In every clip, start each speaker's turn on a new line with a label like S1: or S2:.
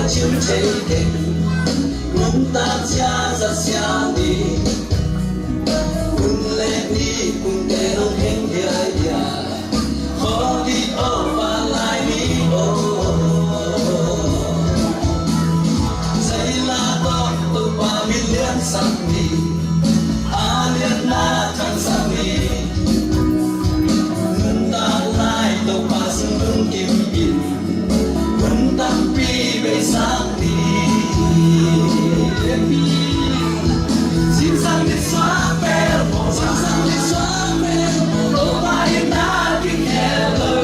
S1: chiếm chế kịch muốn ta cha ra xa đi cùng lên đi cùng để nó hết dia khó đi ở và lại đi giây là tôi ba million sang đi alian na thằng sang đi người ta lại tôi ba sung kim in quân tâm pi về sang đi xin sang đi xóa bè xin sang đi xóa bè tôi ba yên na kinh hello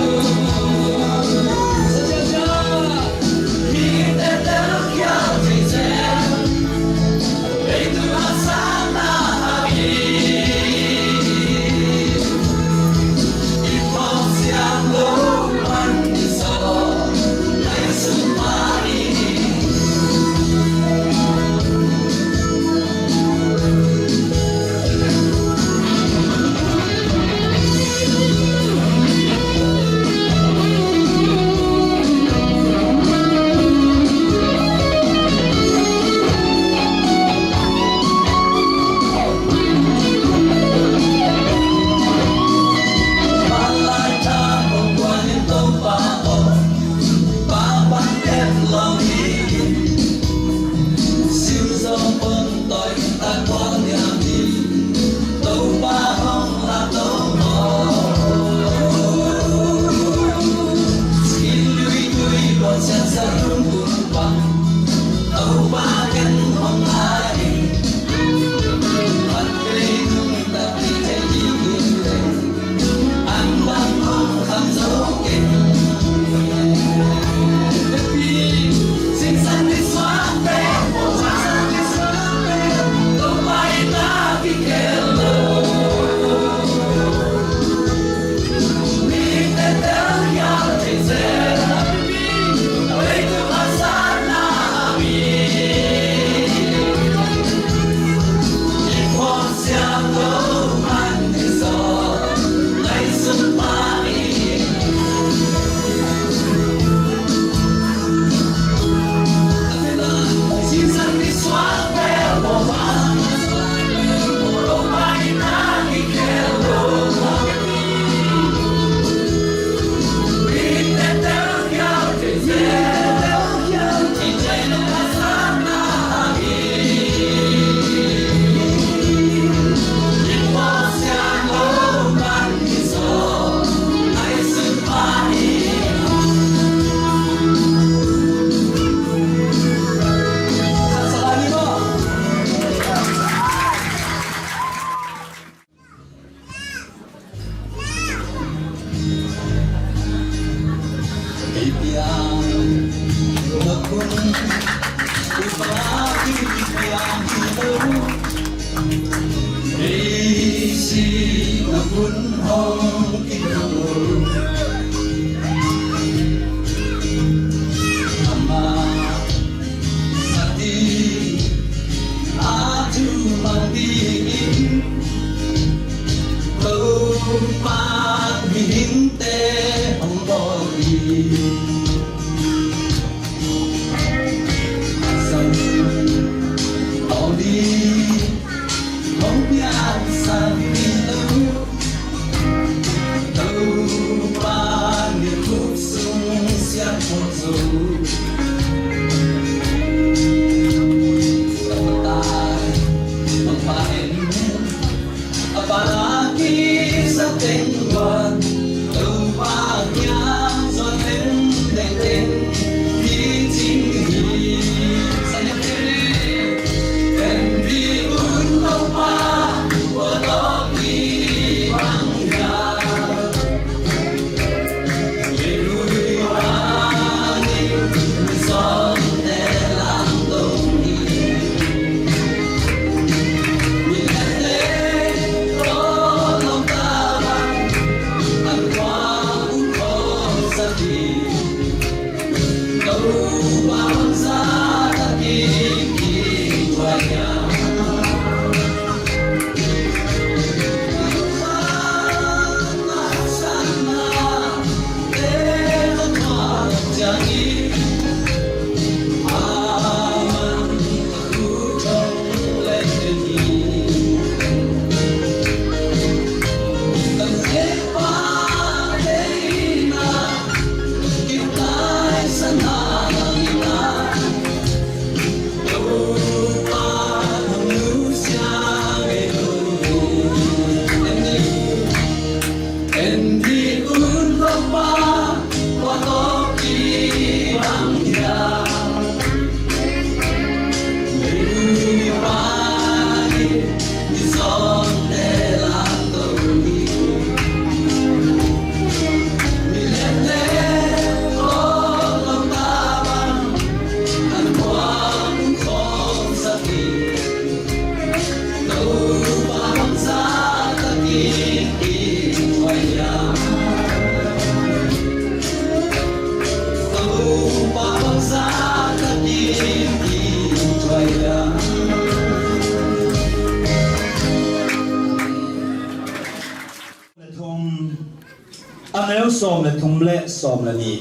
S2: สมและทุ่มเละสมและนี่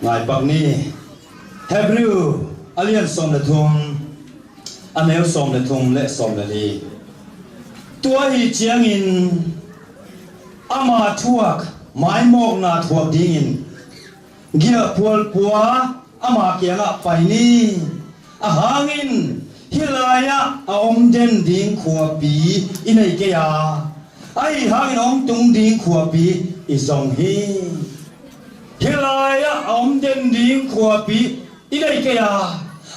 S2: งายปักนี้เฮบรูอเลียนสมและทุ่มอเมลสมและทุ่มเละสมและนี่ตัวอีเจียงอินอามาทวกไม้มอกนาทวกดิ้งเกียพวลปัวอามาเกียงไปนี่อาหางินฮิลายะอาอมเดนดิ้งขัวปีอินไอเกียไอหางินอมตุงดิ้งขัวปีอิซองฮีฮิลายะอาอมเดนดิ้งขัวปีอินไอเกีย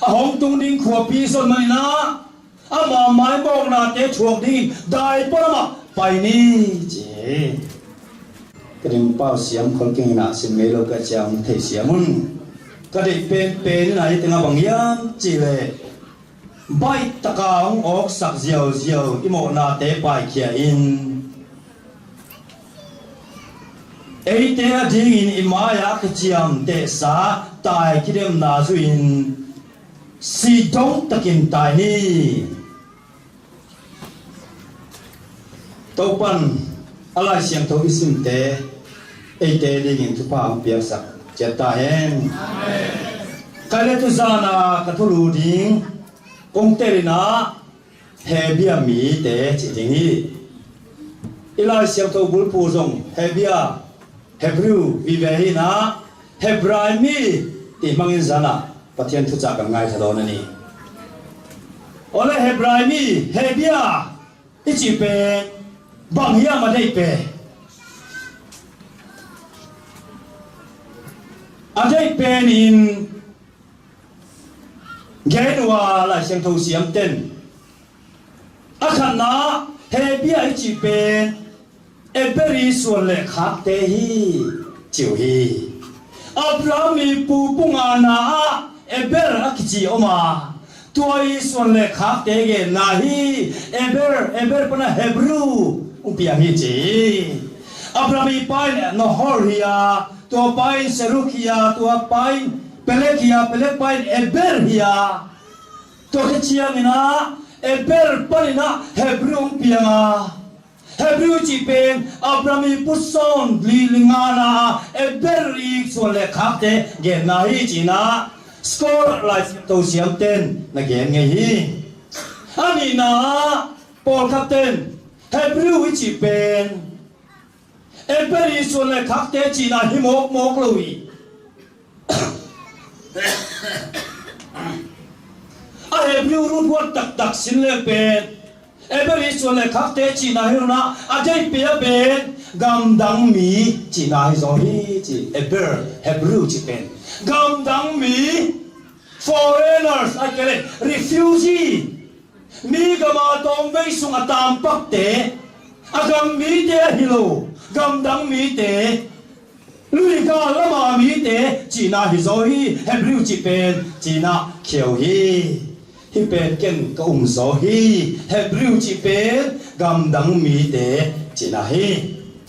S2: อาอมตุงดิ้งขัวปีส่วนมันนะอามาไม้มอกนาเตทวกดิ้งได้ปะมาไปนี่เจกระดิ่งเป้าเสียงคนเก่งหนาสิเมโลกระจางเทเสียมุนกระดิ่งเป็นไหนตั้งบางยามจีเลใบตะกางออกสักเจียวอิโมนาเตไปเขียอินเอเตอดิ้งอินอิมายากเจียมเตสาตายคิดเดมนาซุอินสีดงตะกินตายนี่ตัวปันอะไรเสียงทวิสิมเตเอเตลิงินทุพามเปียสักเจตาเฮงใครเลตุซานากัทุลูดิงกงเตลินาเฮเบียมีเตจิดิงีอะไรเสียงทบุลปูซงเฮเบียเฮบรูวิเวหินาเฮบรายมีติมังอินซานาปะเทียนทุจักกันไงทะโดนนี่โอเลเฮบรายมีเฮเบียอิจิเปบางอย่างมาได้เปอาได้เป็นอินเกณฑ์ว่าลายเสียงทูเสียงเต้นอาขันนะเฮเบียจีเป็นเอเบรีส่วนเล็กขับเตฮีจิวฮีอับรามีปูปุงอานาเอเบรอักจิออกมาตัวอีส่วนเล็กขับเตเกนาฮีเอเบรปนะเฮบรูอุปยังฮิจีอับรามีไปนฮอริยาตัวไปเซรุคิยาตัวไปเปเลกิยาเปเลไปเอเบรฮิยาตัวเชียมินะเอเบรปนินะเฮบรูอุปยังเฮบรูจีเป็นอับรามีพุทธอนลีลิงานาเอเบรอีกส่วนเล็กขับเตเกนาฮิจีนะสกอร์ไลฟ์ตัวเสียงเต้นนักเกณฑ์ไงฮีอันนี้นะปอลขับเต้นเฮบรูวิจิเป็นเอเบรีส่วนเล็กขับเตจีนาฮิโมกลุยเฮบรูรุ่นวัดตักสินเล็กเป็นเอเบรีส่วนเล็กขับเตจีนาฮิโรนาอาเจเปียเป็นกำดังมีจีนาฮิโซฮีจีเฮบรูจีเป็นกำดังมี foreigners ไอ้เกเร refugee มีกมาตองไว้สุงตามปักเตอากำมีเตฮิโลกำดังมีเตลุยกาละมามีเตจีน่าฮิโซฮีเฮบรูจีเป็นจีน่าเขียวฮีที่เป็นเก่งก็โซฮีเฮบรูจีเป็นกำดังมีเตจีน่าฮี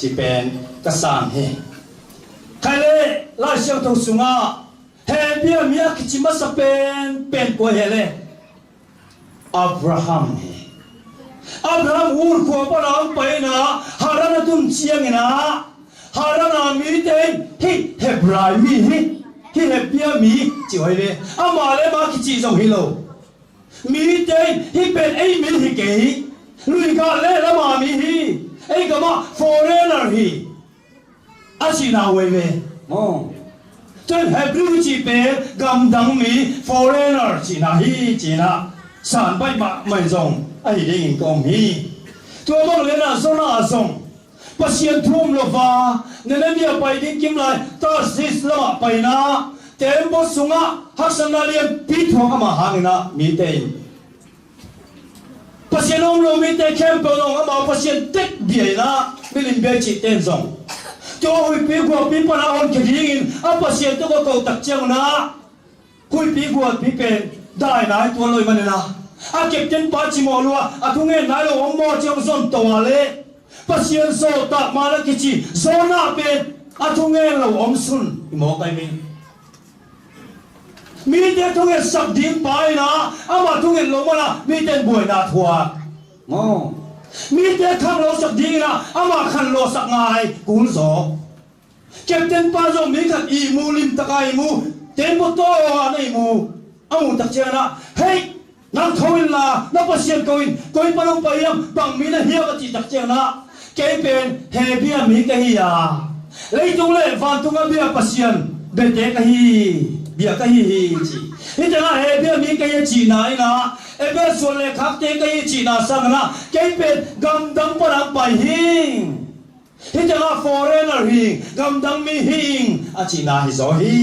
S2: จีเป็นกษานฮีใครเลยลาเชียวทุสุงาเฮเบียมีอาคิจิมาสเป็นป่วยเลยอับราฮัมอูร์ขัวปนามไปนะฮารานาตุนเชียงนะฮารานามีเตนฮิเฮบรายมีฮิเฮเบียมีจิ๋วเลยอามาเลมาคิจิจงฮิโลมีเตนฮิเป็นไอมิลฮิเกฮิลุยกาเลละมามีฮิไอกมาฟอเรนเนอร์ฮิอาชินาเวเวโอ้จนเฮบรูจีเป็นกำดังมีฟอเรนเนอร์จีนาฮิจีนาสารไปมาไม่จงไอ้เรื่องกองฮีตัวมันเลยนะโซน่าส่งปัสยันทุ่มลฟ้าเนี่ยนี่ไปดิ้งกิมเลยตาสิสละไปนะเต็มบสุงะฮักษณาเลียนปิดหัวมาหางนะมีเต็มปัสยันองเรามีเต็มเข้มเป็นองมาปัสยันเต็กเบียนะไม่ลิมเบียจิตเต็มส่งตัวหุยปีกว่าปีปนาอนคิดยิงอ่ะปัสยันตัวก็เก่าตักเจ้านะหุยปีกว่าปีเป็นได้นะตัวลอยมันนะอาเก็บเต็นปาจิโมลัวอาทุ่งเงินนายเราอมมอเจ้าส่วนตัวเลยปัสยันโซตักมาแล้วกิจิโซน่าเป็นอาทุ่งเงินเราอมสุนหมอไปมีเด็กทุ่งเงินสับดิ้งไปนะอามาทุ่งเงินลงมาละมีเด็กบวยนาทัวโอ้มีเด็กขันโลสับดิ้งนะอามาขันโลสักไงกุลโซ captain pa zo mi khat I mu lim takai mu tempo to anei mu amu tak chana hey nang thoin la na pasien koin panong payam bang mi na hiya ka ti tak chana ke pen he bia mi ka hi ya lei tung le van tung a bia pasien bete ka hi bia ka hi chi hitana he bia mi ka hi chi na ina ebe so le khak te ka hi chi na sang na ke pen gam dang parang pai hing hitana foreigner hing gam dang mi hing a chi na hi zo hi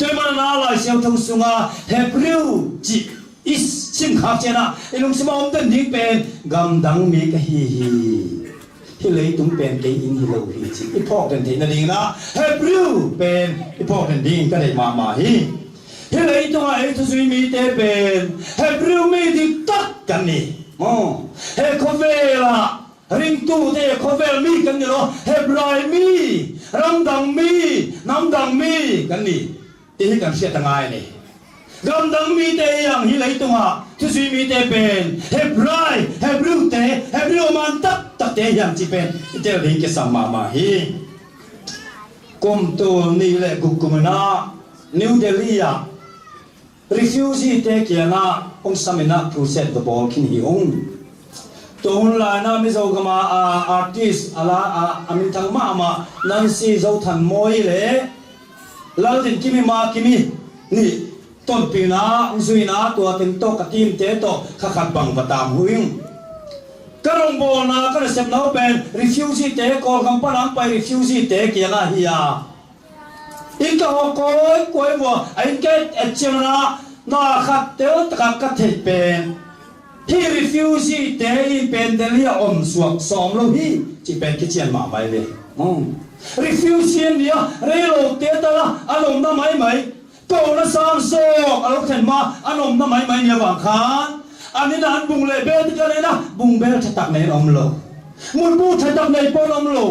S2: tôi mà na lại siêu thông sunga Hebrew chỉ is sim khắc trên à ilung sim ông tên đi pen gam dang mi cái hi lấy tung pen cái in hi lâu hi chỉ important thì là đi na Hebrew pen important đi cái này mà hi lấy tung ai tu suy mi te pen Hebrew mi đi tất cả ni he khove là ring tu te khove mi cái ni lo Hebrew mi ram dang mi nam dang mi cái ni ini kan siya tangay ni gandang mi te yang hilay ito nga tusuy mi te pen Hebrew te Hebrew man tak te yang si pen ito rin kasama mahi kum tu nile gukumana New Delhi ya refugee te kaya na kung samina cruset the ball kini yung tuhun la na mi zo gama artist ala amin tang ma Nancy zo tan moy le lao tin kimi ma kimi ni ton pina zui na tua tin to ka tim te to khakat bang batam huing karong bo na ka sep nau pen refugee te ko kam panang pai refugee te kia na hiya ika ho koi bo ai ke etchena na khat te ta ka the pen hi refugee te I pen de lia om suak som lo hi chi pen ki chian ma mai le refugee nia relo te ta la alom na mai ko na sang so alo khen ma anom na mai nia wang khan ani na an bung le be ti ka le na bung be tak nei om lo mun bu tak nei pon om lo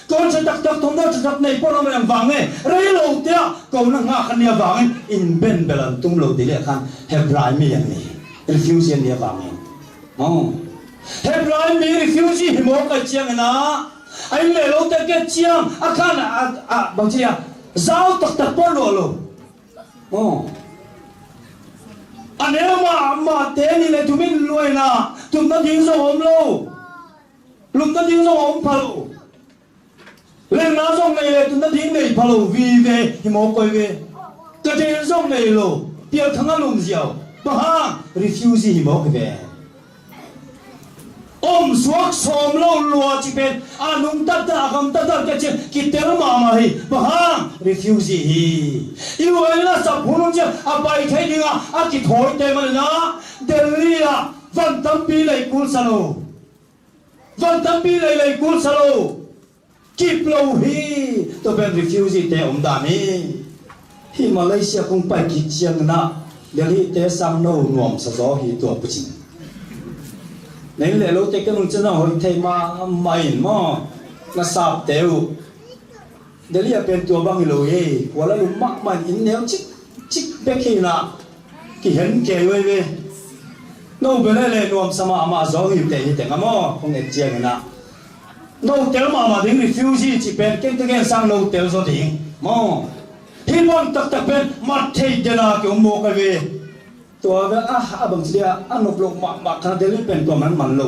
S2: kon tak thong na tak nei pon om yang wang e relo te ko na nga khan nia wang in ben belan tum lo ti le khan hebrai mi yang ni refugee nia wang hebrai mi refugee himo ka chiang na anh lệ lâu tới cái chiang khan bằng chi giáo tak pon lo nếu mà thế ni lệ tụi mình nuôi na tụi nó tiếng rồi ôm lâu lụm nó tiếng rồi ôm palo lên nó xong này lệ tụi nó tiếng này palo vì về thì một coi về cái chuyện xong này lo tiêu thằng nó lùm giàu mà ha refuse thì một về suak som lo lua chi pen anung ta kam ta ke che ki ter ma hi bahang refuse hi iu la sa phunung che apai thai dinga ki thoi te man na Delhi a van tam pi lai kul salo ki plo hi to ben refuse te da ni hi Malaysia kung pai ki chiang na Delhi te sang no nuam sa zo hi to pu chin nên lẽ lúc cái mình chân là hồi thầy mà mày nó sạp đều để lý bên tua băng lối hoặc là lúc mắc mà in nếu chích bé khi nào cái hiện kề về nô bên này là nuông sama ama gió hiu tệ như thế ngắm không nên chia cái nào nô téo mà đến refugee chỉ bên cái sang nô téo rồi thì hi bon tak bên mặt thầy để là kiểu mua cái vềตัวก็บางทีอันนกลงมาคณะเดลิเป็นตัวมันโล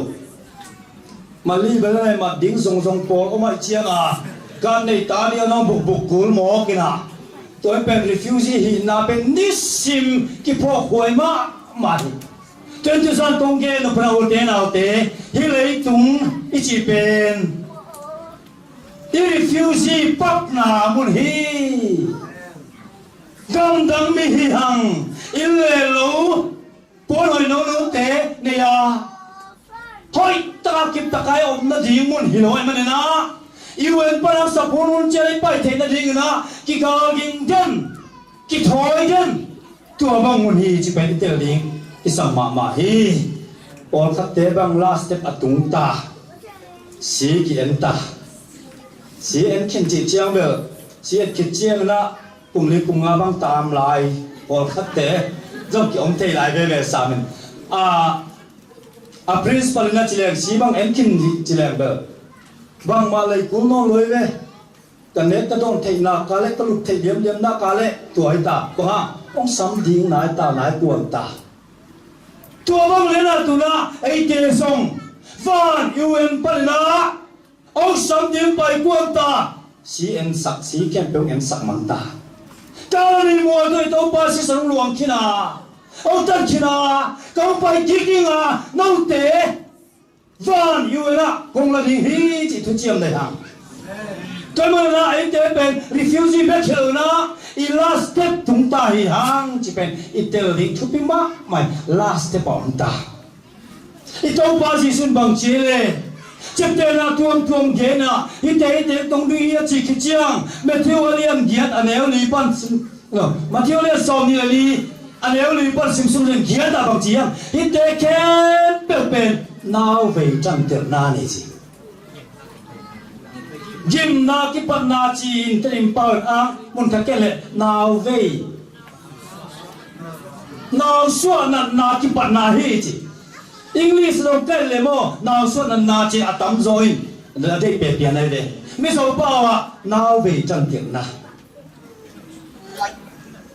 S2: มาลีเป็นอะไรมาดิ้งทรงปอก็มาเชียงการในตาเนี่ยน้องบุกกุลหมอกินตัวเป็น refugee หินเป็นนิสิมที่พอหวยมาจนจุดสันตรงเกณฑ์พระอุเทนเอาเตฮิเลยตุงอิจิเป็นที่ refugee ปักหนามุนฮีgandang mi hihang ilelo pon hoi no te neya hoi ta kip takai om na dimun hiloi manena iwen parang sa punun chai pai the na ding na ki ka ging den ki thoi den tua bang mun hi chi pen tel ding isang ma hi ol khat te bang last step atung ta si ki en ta si en khin chi chiang be si en ki chiang na cùng đi cùng băng tam lại hoặc khách tế giống kiểu ông thầy lại về sao mình principal na chỉ là sĩ băng em kinh chỉ là bờ băng mà lại cũng nó lối về กันเน็ตก็ต้องเทน่ากาเล็กก็ลุกเทเดียมน่ากาเล็กตัวไอ้ตาก็ฮะต้องซ้ำดิ้งนายตานายกวนตาตัวบังเลน่าตัวน่ะไอ้เจสงฟันยูเอ็นปัลน่ะเอาซ้ำดิ้งไปกวนตาสีเอ็นสักสีแค่เป็นเอ็นสักมันตาการนี้มัวด้วยตัวป้าสิสังหลวงขี้นาเอาตั้งขี้นาเขาไปกิ๊กงาน้องเตะฟันยูเอ็นอะคงละดิ้งฮีจิทุเจียมเลยฮะจนเมื่อไรเจะเป็น refugee แบบเชลนะอี last step ถุงตาหิหังจะเป็นอีเตอร์ลิงทุบมาไม่ last step อ่อนตาอีตัวป้าสิสุนบังเจเลยเจ็บเตนะทวมเกนะอีเตตรงนี้จิกจังมาเที่ยวเลี้ยงเกียรติอันเอวลีปันมาเที่ยวเลี้ยงสอมนี่ลีอันเอวลีปันสิมสุนเลี้ยงเกียรติบังเจียงอีเตแค่เป็นน่าเวจังเตอร์นานี่สิยิมนาคิปันนาจีนเตริมปอนอ่ะมุนทักเกเลนาเวนาส่วนนั้นนาคิปันนาฮีจีอังกฤษเราเกเลโมนาส่วนนั้นนาจีอัตมจอยเราได้เปลี่ยนอะไรเลยไม่สบายว่านาเวจังเตียงนะ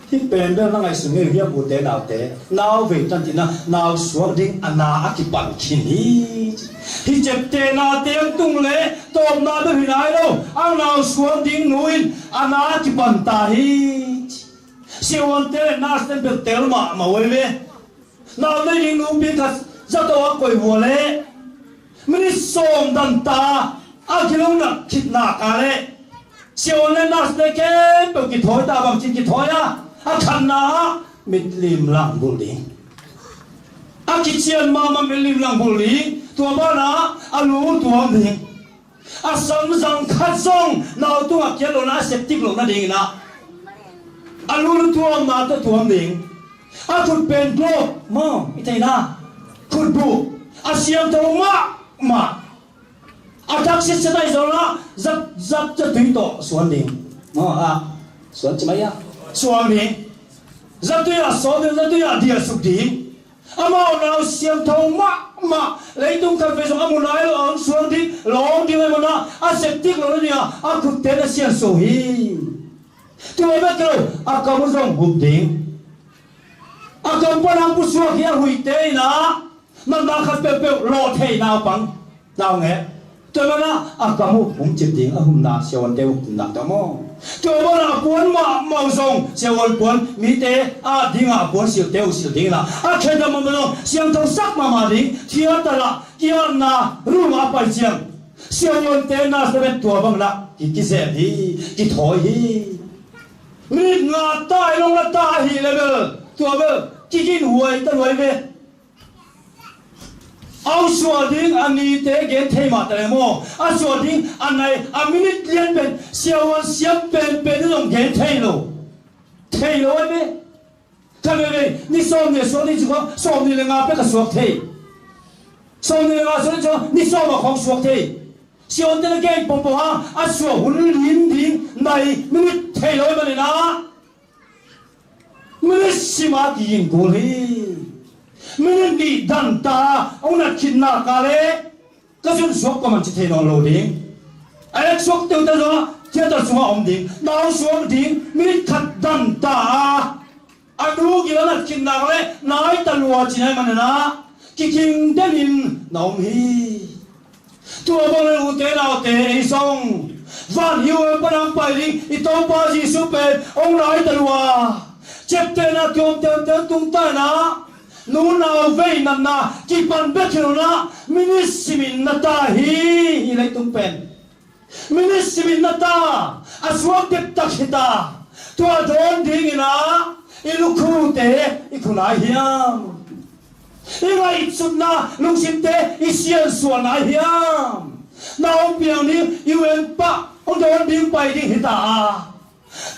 S2: ที่เป็นเรื่องอะไรสิ่งนี้เรียกบุตรดาวเตะนาเวจังเตียงนะนาส่วนดิ้งอนาคิปันขินีที่เจ็บเตนาเตียงตุงเล่ตบนาด้วยหินายเราอังนาส่วนดิ้งนุยอนาคิปันตาฮีเสียวันเตนาสเตนเปเตลมาไว้เลยนาได้ยิงนุบิคัสจะตัวก่อยวัวเล่ไม่ได้ส่งดันตาอาคิลงนักคิดหนักอะไรเสียวันเล่นาสเตนเก็บไปกิถอยตาบางจิกิถอยอะอาขันนามิดลิมลังบุรีอาคิเชียนมามิดลิมลังบุรีตัวบ้านะอาลูตัวมิงอาสังสังขัดส่งนาตัวเกลนาเซปติกลงนั่นเองนะอาลูตัวมาตัวมิงอาคุณเป็นโรคมั่งไม่ใช่นะคุณบุอาเสียงตัวมาอาทักษิณจะได้ส่วนละจับจะถึงต่อส่วนหนึ่งมั่งส่วนจะไม่ยากส่วนหนึ่งจะตัวอยากสอนจะตัวอยากเดียสุดดีอามาเราเสียงตัวมาเลยต้องการไปส่งอามุนายเราส่วนที่ลองดีเลยมันนะอาเสพติดเราเนี่ยอาคุณเตะเสียงสูฮีตัวไม่เกี่ยวอาการมุสลิมบุตรอาการปนังผู้สวกยังหุ่ยเตยนะมันมาขัดเปรี้ยวรอเทยนาวปังนาวเงี้ยตัวมันนะอาการมุผมจิตดิ่งอาหุ่นนาเสียวันเดียวหุ่นนาตัวมั่งตัวมันนะปวนมาส่งเสียวันปวนมีเตะดิ่งปวนเสียเดียวดิ่งนะแค่เดิมมันลงเสียงทองสักมาดิ่งเทียตละเกียร์นารู้มาไปเสียงเสียวันเตะน่าจะเป็นตัวบังละกิเสียดีกิถอยมีงาตายลงละตายเลยเบลตัวเบลกินหวยตั้งไว้เบลเอาส่วนดิ้งอันนี้เตะเกตเทมาแต่โมเอาส่วนดิ้งอันไหนอันมินิเลียนเป็นเสียวันเสียเป็นเรื่องเกตเทโลไว้เบลทำไมเบลนี่ส่วนนี้ส่วนนี้จุกส่วนนี้เลยงาเป็นกระสวกเทส่วนนี้งาส่วนนี้จุกนี่ส่วนมาของสวกเทเสียวันเตะเกตปมฮะเอาส่วนหุ่นลิ้นดิ้งในมินิเทโลมันเลยนะไม่ได้สิมากินกูเลยไม่ได้ดีดันตาเอาหน้าคิดหน้ากาเลยก็จนสวกก็มันจะเทนองโลดิ้งไอ้สวกเต็มตัวเจ้าตัวสวกอมดิ้งดาวสวกดิ้งไม่ได้ขัดดันตาอันรู้กี่แล้วหน้าคิดหน้าเลยนายตลอดจีนมันนะกินเดินน้องฮีตัวบอลลูนเตะเราเตะส่งวันฮิวปนังไปดิ้งอีตัวป้าจีสุเปย์องนายตลอดเจ็บเตนะโยมเตะตุ้งตานะนูนาเวนันนะกีปันเบคโนนะมินิสิมินนาตาฮีอะไรตุ้งเป็นมินิสิมินนาตาอาสวกเด็กตักหิตาตัวโดนดิ้งนะอีลูกคูเตอีคุณอาเฮียมอีไงสุดนะลุงสิมเตอีเสียนส่วนอาเฮียมน้องเปียงนี้ยูเอ็นปะองโดนดิ้งไปดิ้งหิตา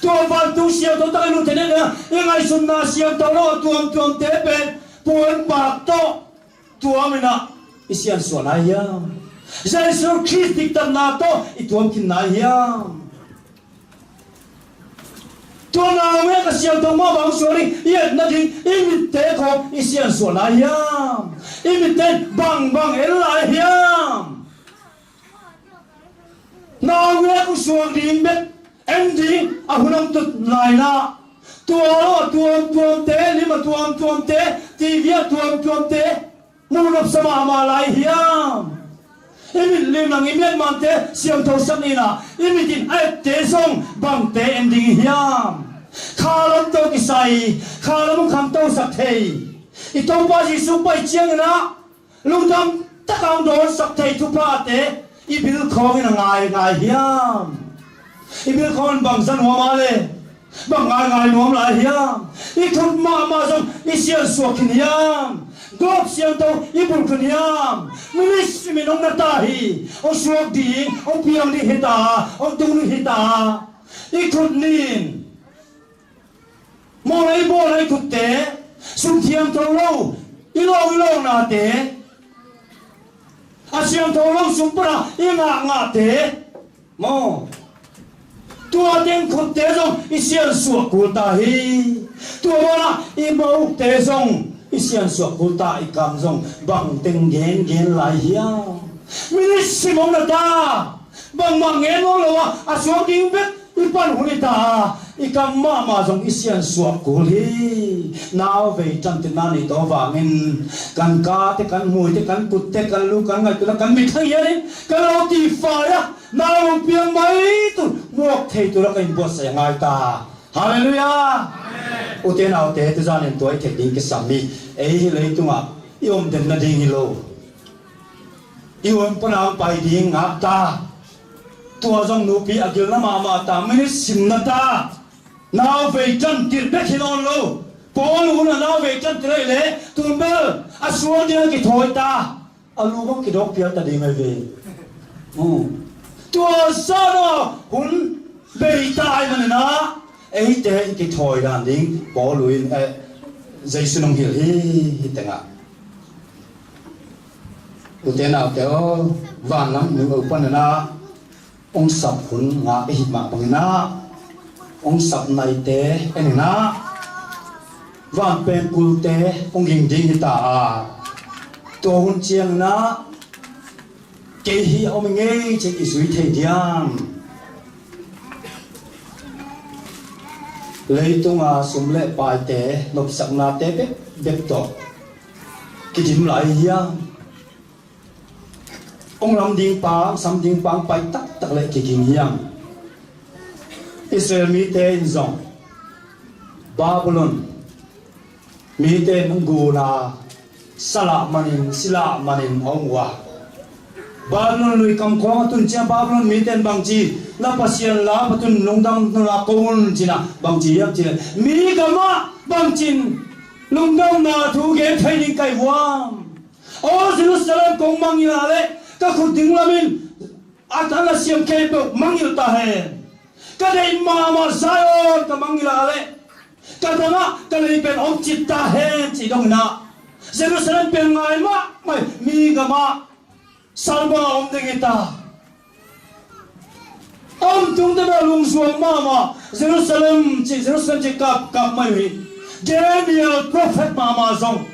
S2: ตัวฟันตัวเสียตัวตายลุเทเนี่ยยังไงสุนนะเสียตัวโลตัวเตเป็นปวนปากโตตัวมันนะอิเสียนส่วนไหนยังใจสุดคริสติกตันนาโตอีตัวกินไหนยังตัวนาเวกเสียตัวมาบางส่วนนี้ยันนั่นอิมิเตะของอิเสียนส่วนไหนยังอิมิเตะบางเอลไหนยังนาเวกส่วนนี้เบ็ด ending a hunam tut laina tuam te lima tuam te tivia tuam te munop sama ma lai hiam imi lim nang imian man te siam tho sanina imi tin ai te song bang te ending hiam khalam to kisai khalam kham to sak thei itong ba ji su pai chiang na lungdam takang don sak thei thu pa te ibil khong na ngai hiam ibil khon bang san ho ma le bang ngai nom la hiam I thut ma jong I sian suak hiam gop siang to ibul kuniam milis minong na hi o suak ding o piang di hita o tung hita ikut nin molai bolai kutte sum thiam to lo ilo na te asiam to lo sum pra nga te mo tua ding kutte jong isian suak kulta hi tua bona ibau te jong isian suak kulta ikam zong bang teng gen lai hiam minis simong na ta bang mangen lo lo asuak ding bet ipan hunita ikam ma zong isian suak kul hi naw ve chan te na ni to wangin kan ka te kan mui te kan put te kan lu kan ngai tu kan mi thai ya ni kan lo ti fa ya naw piang mai tu muak thei tu la kan bo sa ngai ta hallelujah uten au te tu zan en toy thek ding ke sami ei lei tunga iom den na ding lo iom panang pai ding ngap ta tua jong nu pi agil na ma ta mini sim na ta naw ve chan tir be khinon lo pol hu na naw ve chan tir le tum bel asuan dia ki thoi ta alu bang ki dok pia ta ding ai ve tua sa no hun be tai man na ei te ki thoi dan ding pol luin dây sunong hiểu hi tiếng ạ, uten nào kéo vàng lắm nhưng ở bên na ông sập hun ngã cái hít mạng bằng na ông sập này té anh na vàng pen cul té ông hình ding hita tua hun chiang na cái hi ông mình nghe chỉ cái suy thấy diam lấy tung sum lệ bài té nộp sặc na té bếp to cái điểm lại hiang ông làm điên pa sam điên pang bài tắc lệ cái kinh hiang Israel mi té zong Babylon mi té Angula sala manin ông wa Babylon lui kam khong tun chia Babylon mi ten bang chi la pasian la patun lungdam nu la kon china bang chi yap chi mi kama bang chin lungdam na thu ge thai ning kai wam o Jerusalem kong mangila le ka khu ting lamin atala siam ke pe mangil ta he ka dei ma Zion ka mangila le ka dama ka le pen om chit ta he chi dong na Jerusalem pen ngai ma mai mi kama salba om dengita om tung de lung suang mama Jerusalem chi kap mai wi Daniel prophet mama zong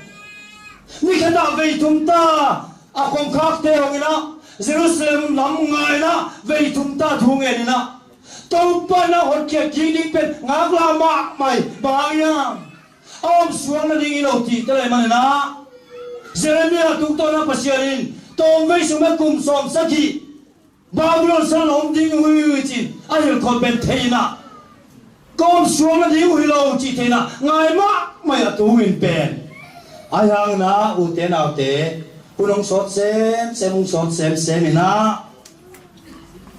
S2: ni khada ve tum ta a kong khak te hongina Jerusalem lam ngai na ve tum ta thung e na to pa na hot ke ki ding pen ngak la ma mai ba ya om suang na ding ilo ti te man na Jeremia tung to na pasiarin tông với số mấy cùng xóm sát thị Babylon sang ông đi ngồi chỉ ai hiểu còn bên thế na con xuống nó đi ngồi lâu chỉ thế na ngày má mày là tu nguyên bên ai hàng na u thế nào thế u nông sốt xem u sốt xem na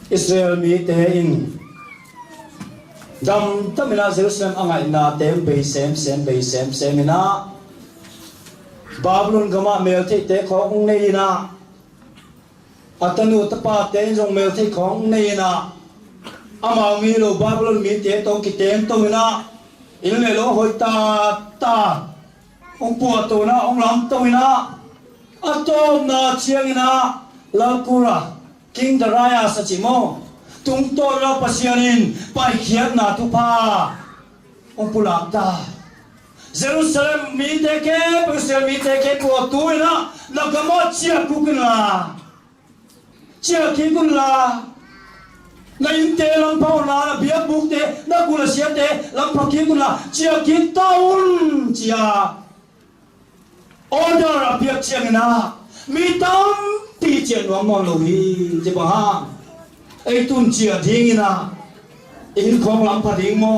S2: Israel mi thế in dam tâm na Jerusalem angai na tem be xem na Babylon gama mel thế khong nei na atanu tapa te jong mel thei khong nei na ama mi lo Babylon mi te to ki tem to na in le lo hoi ta ông pu to na ông lam to na atom na chiang na lakura king daraya sa chimo tung to la pasianin pai khiat na tu pa ông pu lam ta Jerusalem mi te ke pu tu na la chia ku na chia ki kun la na in te lam phao na bia buk te na kula sia te lam phaki kula chia ki taun chia order apia chiang na mi tam pi chiang wa mon lo hi je ba ha ei tun chia ding na in khong lam pha ding mo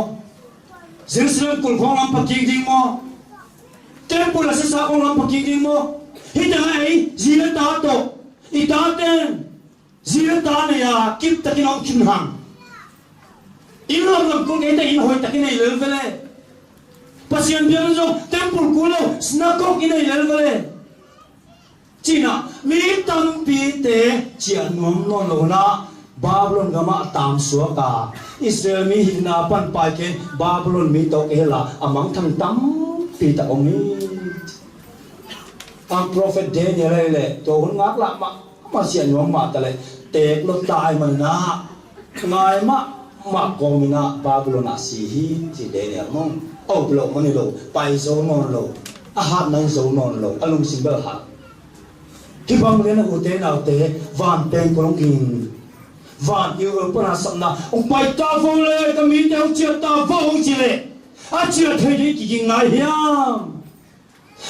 S2: Jerusalem kul khong lam pha ding mo temple la sa khong lam pha ding mo hi ta ai zia ta to i ta ten zia ta ne ya kip takin ong kin hang in lam ko ke ta in hoi takin ai lel vele pasian bian zo temple kulo snakok in ai lel vele China mi tam pi te chia nom non lo na Babylon gama tam suaka Israel mi hina pan pai ke Babylon mi to ke la amang thang tam pi ta ong ni ang prophet Daniel le to hun ngak la ma sia nyom ma ta le tek lo tai man na ngai ma ko mi na Babylon a si hi si Daniel mong au lo man lo pai zo non lo a hat nan zo non lo alung sim ba ha ki bang le na u te na te van ten ko king van yêu ở bên sầm na ông bay ta vô lệ ta mi theo chia ta vô chỉ lệ à chia thấy đi chỉ ngay hiam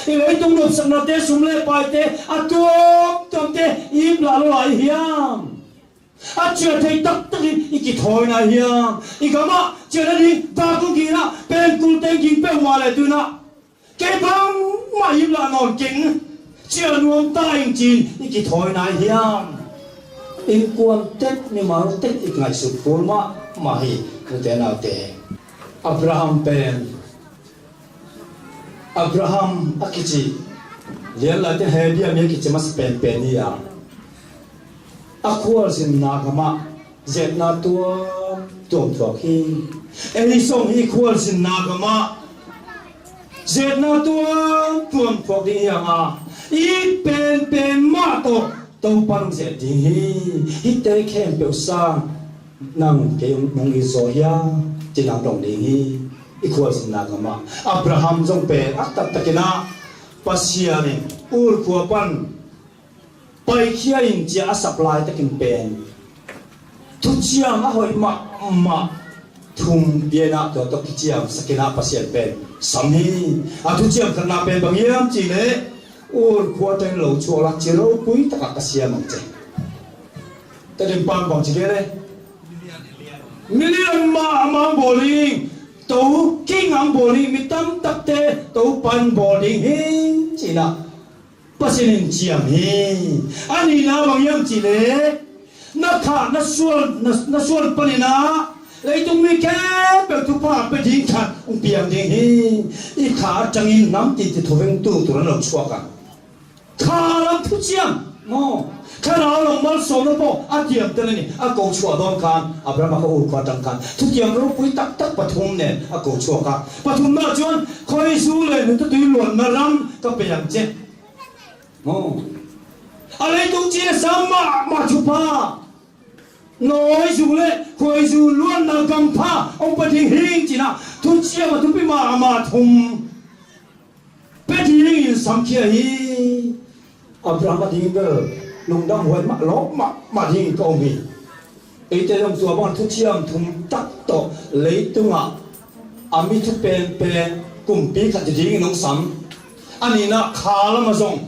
S2: thì lấy tung đột sầm na te sum lệ bay te à tuom te im là lại hiam à chia thấy tắc tắc đi chỉ thôi này hiam ý cái mà chia ra đi ta cũng kia na bên cung tên kinh bên hoa lệ tu na cái băng mà im là ngon kinh chia nuông ta in chín ý chỉ thôi này hiam in quan tết nhưng mà tết ít ngày sụp cuốn mà hi như thế nào thế Abraham akichi liền lại thế hay bia mấy cái mà pen đi à akuar sin na kama zet na tuom thuộc hi Elison hi kuar sin na kama zet na tuom thuộc đi à ít pen ma to tàu pan sẽ đi hít tới khem biểu sa năng cái mong cái gió ya chỉ năng đồng đi ít khoa sinh nào mà Abraham trong bè ắt tập tập cái na pasia này ur khoa pan bay kia in chia supply tới kinh bè thu chia mà hỏi mà thùng bia na to to chia sakina pasia bè sami thu chia khăn na bè bằng yam chỉ đấy ur khoa tên lẩu chua là chỉ lâu cuối tất cả các xe mỏng chạy, tại vì ban bằng chỉ cái đấy, million mà bowling, tàu kinh ngang bowling, mi tam tập te, tàu ban bowling hi, chỉ là, bác sĩ nên chiam hi, anh đi nào bằng yếm chỉ đấy, nó thà nó xuân bani na, lấy tung mi kép, bèo thu pa bèo dính khát, ông piang dính hi, ít khá chẳng in nắm thì thu veng tu nó lẩu chua cả. Khá lắm thu chiam, khá nào lòng mal sôm nó bộ, tiệm tên này, cầu chua đón khan, Abraham có ur qua trăng khan, thu chiam nó quý tắc bát hùng nè, cầu chua khan, bát hùng nào chọn, khơi su lên, nó tùy luồn mà ram, các bè yang chết, lấy tung chia sắm mà chụp pa, nói su lên, khơi su luôn là cầm pa, ông bát hình chỉ nào, thu chiam mà thu bị mà thùng, bát hình sắm kia hi. Abraham mà điên vợ lùng đâm hồi mà lóp mà điên câu mi ấy thế làm sao bọn thu chiêm thùng tắc tổ lấy tung à mi thu pen cùng pi khát điên nông sắm anh ấy na khá lắm mà dùng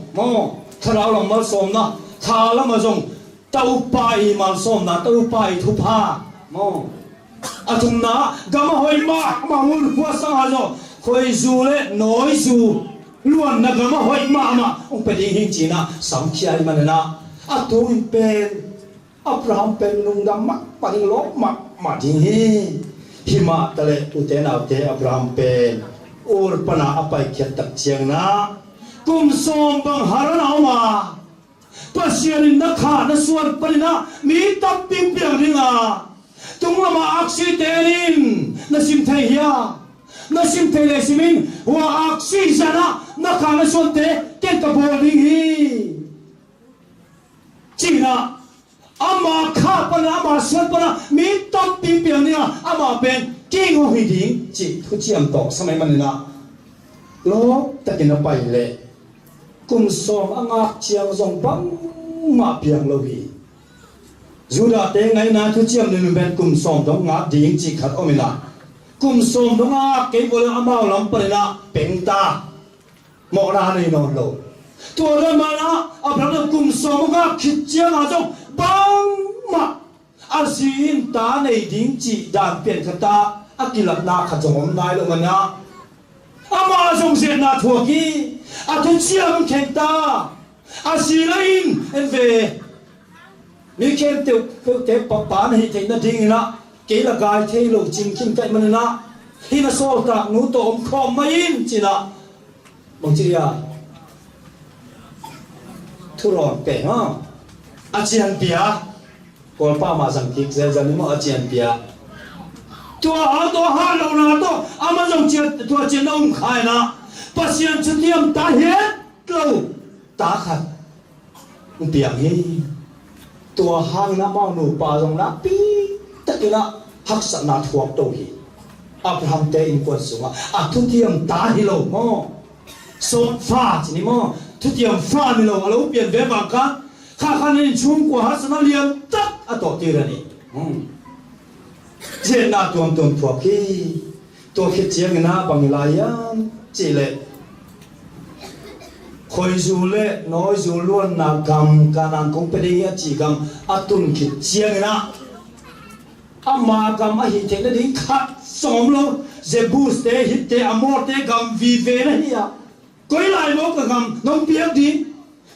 S2: khá lắm mà xôm na khá lắm mà dùng tàu pai mà xôm na tàu pai thu pa thùng na gama hồi mà muốn qua sang hà rồi khơi du lên nói du luôn na gama hoi mà ông phải đi hình chỉ na sắm kia mà na tu in pen Abraham pen nung đam mắc paling lop mà đi hi mà ta le tu te nào te Abraham pen ur pana apai kia tak chiang na kum som bang harana ma pasian na kha na suan panina mi tap pim piang ringa tung lama accidentin na sim thai hiya na sim thai le simin wa aksi sana na khana son te ken ka bowling hi china ama kha pana ama son pana mi top pi pi ni ama ben king ho hi ding chi thu chiam to samai man na lo takin pai le kum som anga chiang zong bang ma piang lo hi dù đã té ngay na thu chiêm nên bên cùng sòng đó ngã điên chỉ khát ôm na cùng sòng đó ngã cái vô lượng amao lắm bận na beng ta mỏ ra này nó lâu tua ra mà na à bây giờ cùng sòng đó ngã khít chiêm à trong bang mà à xin ta này điên chỉ đàn biển khát ta à kỳ lạ na khát trong hôm nay luôn mà na à mà trong diện na thua ki à thu chiêm khen ta à xí lên em về mi khen tiêu tiêu bà này thì nó điên na kỹ là gai thế lộ trình kim cái mà na khi nó so ta nụ tổ ông không mấy in chỉ là bằng chỉ à thu rồi bể ha à chiên bia còn ba mà rằng kịch ra ra nhưng mà à chiên bia tua ha lâu na tua à mà dùng chiên tua chiên ông khai na bác sĩ anh chụp tiêm ta hết lâu ta khát bia hi tua hang na mau nụ ba dòng na pi tất cả hắc sát na thuộc đầu hi Abraham te in quan sunga a thu tiêm ta hi lo mo sốt pha chỉ ni mo thu tiêm pha ni lo alo pian ve ba ka kha nên chung của hát sana liam tất a to ti ra ni je na tuam thuộc ki to khi chiang na bang la yan chỉ lệ khôi du lệ nói du luôn na gam ka nan kong pe đi chỉ gam atun khi chiang na ama gam a hi te na ding khat som lo zebus te hit te amor te gam vive na hi ya koi lai mo ka gam nom piak di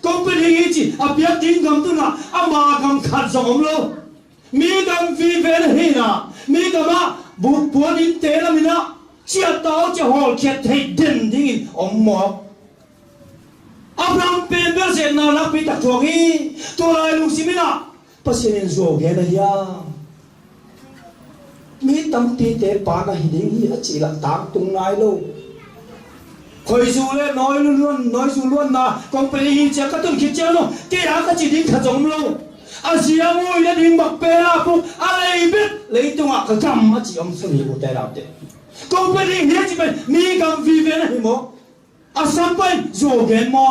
S2: kong pe ding chi a piak ding gam tu na ama gam khat som lo mi gam vive na hi na mi gam a bu puan in te la mi na chia tao che hol khet thei den ding om mo Abraham pen ber se na la pi tak thuang hi to lai lu si mi na pasien zo ge na ya mi tâm ti te pa na hi ding hi chỉ là tang tung ngai lo khoi du le nói du luôn na kong pe hi cha ka tum khi cha no ke ya ka chi ding kha jong lo a sia ngoi le ding bak pe la pu a lei bit lei tung a ka kam a chi om sun hi bu te ra te kong pe ding hi chi pe mi kam vi ve na hi mo a sam pai zo gen mo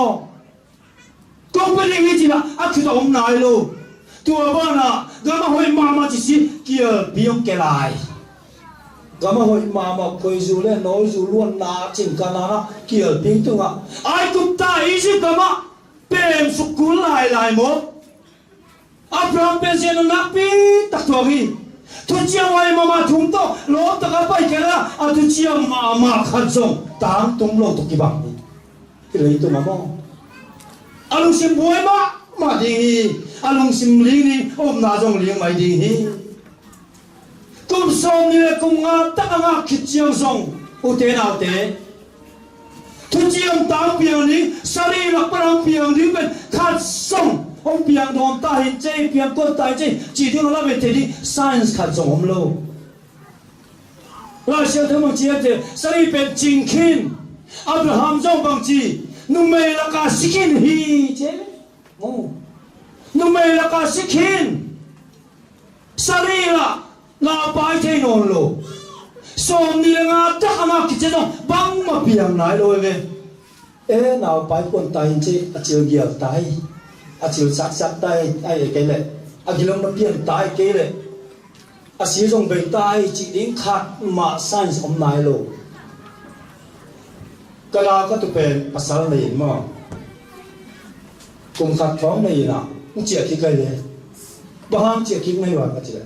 S2: kong pe ding hi chi la a khu om nai lo tua ba na gama hoi mama chỉ si kia biong ke lai gama hoi mama khoi zu le nói zu luôn na chỉnh ka na kia biong tu nga ai cũng ta ý chứ gama pem su kun lai mo Abraham pe sen na pi tak to hi tu chia hoi mama thum to lo ta ka pai ke la a tu chia mama khat song tang tung lo tu ki bang ki le tu ma mo alung sim boy ma đi alung sim ling ni om na jong ling mai ding hi kum song ni kum nga ta nga khit chiang song u te nào te thu chiang tang piang ni sari la parang piang ni ben khat song om piang dom ta hin che piang ko ta che chỉ tiêu nó về thế đi science khat song om lo la xiao thang mang chi te sari ben jing kin Abraham jong bang chi nu me la ka sikin hi che mo nu me la ka sikin sarila na pai the non lo som ni nga ta ama ki che dong bang ma piang nai lo ve e nào pai kon tai che a chiu gia tai a chiu sak tai ai ke le a gilong ma piang tai ke le a si jong bei tai chi ding khat ma science om nai lo kala ka tu pen pasal nei ma cùng khát phóng này nào cũng chỉ khi cái đấy bao chỉ khi ngay vào cái gì đấy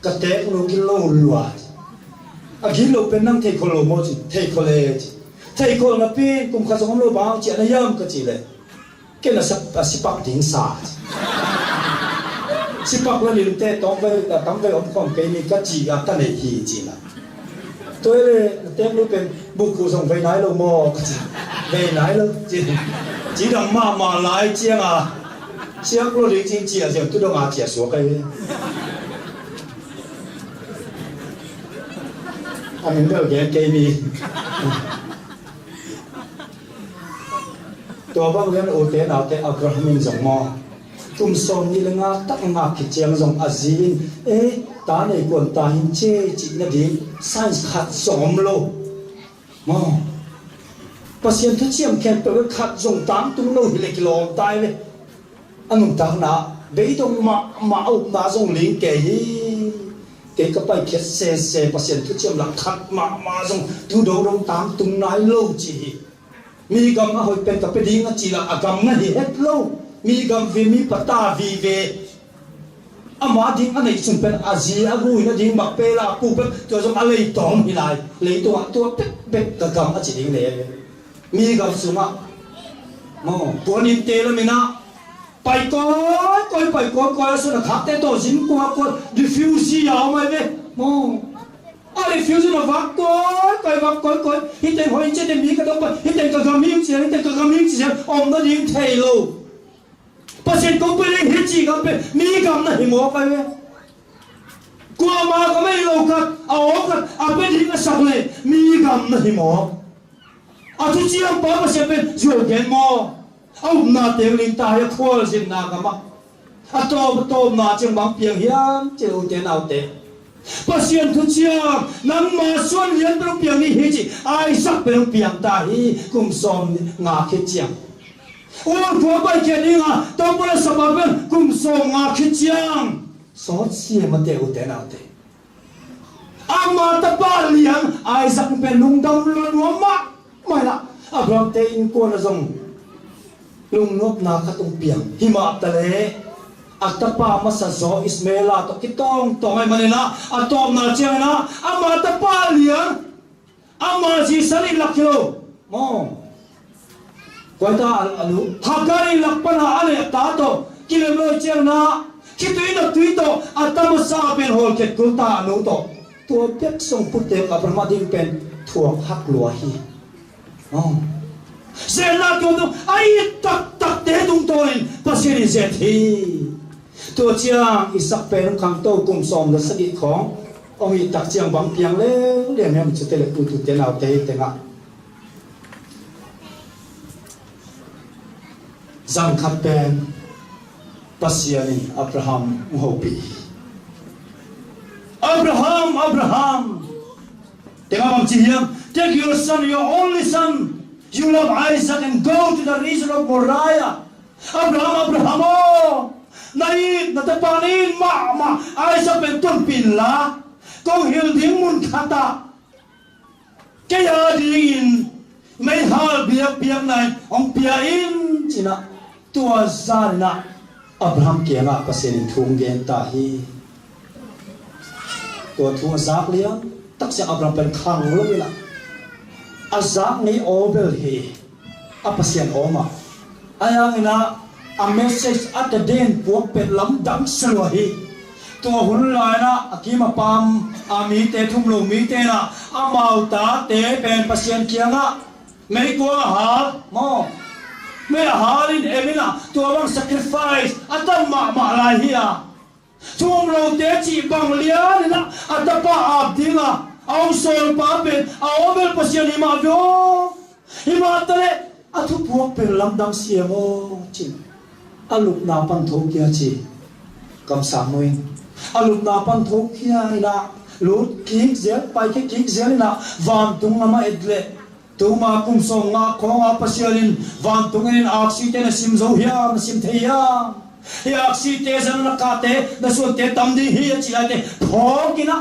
S2: cái té nó cái lâu lùa à khi lâu bên năng thầy cô lâu mò gì thầy cô là pin cùng khát sống lâu bao chỉ là yam cái gì đấy cái là sắp tiếng xa sắp là liền té tóm với ông con cái này cái gì cái này thì gì là tôi là tem lúc bên buộc cụ sống về nái lâu mò cái gì về nái lâu chỉ đằng mà lại chiang à chiang lo lý chính chia rồi tôi đâu ngã chia số cái anh mình đâu cái mi tôi bao giờ ô té nào té Abraham mình giống mò cùng son như là ngã tắc ngã cái chiang giống azin ta này còn ta hình chế chỉ là đi science khát giống lo mò pasien thu chiam khen pe khat jong tam tung lo hi le kilom tai le anh ta na đấy trong mà ông ta dùng lính cái bài kết xe pasien thu chiêm là khát mà dùng thu đầu đông tám tung nái lâu chỉ mi gam hồi bên tập bên đi chỉ là gam ngay hết lâu mi gam vì mi bata vì về mà đi anh ấy xung bên Asia agui nó đi mặc pe là phụ bên cho trong anh lấy tóm thì lại lấy tua bếp cái gam chỉ đi lấy mi gam xuống à mà buồn in tê là mình à bài coi số là khác thế tổ dính qua refuse áo mày về mồ refuse nó vác coi hít tên hỏi chết tên mi cái đó hít tên cái gam miếng gì ông nó đi thay lâu pasien công ty này hết gì gam về mi gam này mua phải về qua mà có mấy lâu cắt bên đi nó sạc lại mi gam này mua thu chi ông bảo pasien bên rồi cái mua ông na tiếng linh ta hay khua xin na cả mà tôm na chẳng bằng piang hiam chịu thế nào thế pasien thu chiang nằm mà xuân hiến bên piang đi hết gì ai sắc bên piang ta hi cùng xóm ngã khét chiang ôi vua bay kia đi ngà tao muốn sắm bên cùng xóm ngã khét chiang sót xia mà đều thế nào thế mà ta ba liang ai sắc bên lung đông luôn mà mày là Abraham te in cô là dòng lung nốt na katung piang hima tale atapa masazo Ismaila to kitong ai manena atom na chiang na ama tapa liang ama si sari lakilo mo quay ta alu hagari lakpana ale ta to kilelo chiang na kitui to atama sa ben hol ket kulta anu to tua pek song putte Abraham ding pen thuak hak lua hi sẽ là tôi đâu ai tắc để tung tôi pasien đi dệt thì tôi chiang Isaac pen khang tôi cùng xóm là sẽ đi khó ông ấy tắc chiang bằng piang lên liền em chỉ tele tu thế nào thế ngã giang khát pen pasien Abraham hobi Abraham tengah bang cium take your son your only son you love Isaac and go to the region of Moriah. Abraham, nai natapanin ma Isaac benton pinla, kau hil dimun kata, kaya diin may hal biak nai ong piain cina tua zana Abraham kaya nga pasin thung gen tahi, tua thung zak liang tak si Abraham pen khang lo ila. Azak ni obel hi apasian oma ayang ina a message at the den puak pet lam dam salwahi to hun lai na akima pam ami te thum lo mi te na amau ta te pen pasien kianga mei ko ha mo me halin emina to bang sacrifice atam ma lai hi a thum lo te chi bang lian na atapa abdinga ông sol pa ben aobel pasien ima vio ima tale athu puak pen lam dam siamo chi alup na pan tho kia chi kam samoi alup na pan tho kia ina lut kik zel pai ke kik zel na van tung ama edle tu ma kum song nga khong pasien van tung in oxygen sim zo hiam sim theia hi oxygen zan na ka te na su te tam di hi chi la te pho kina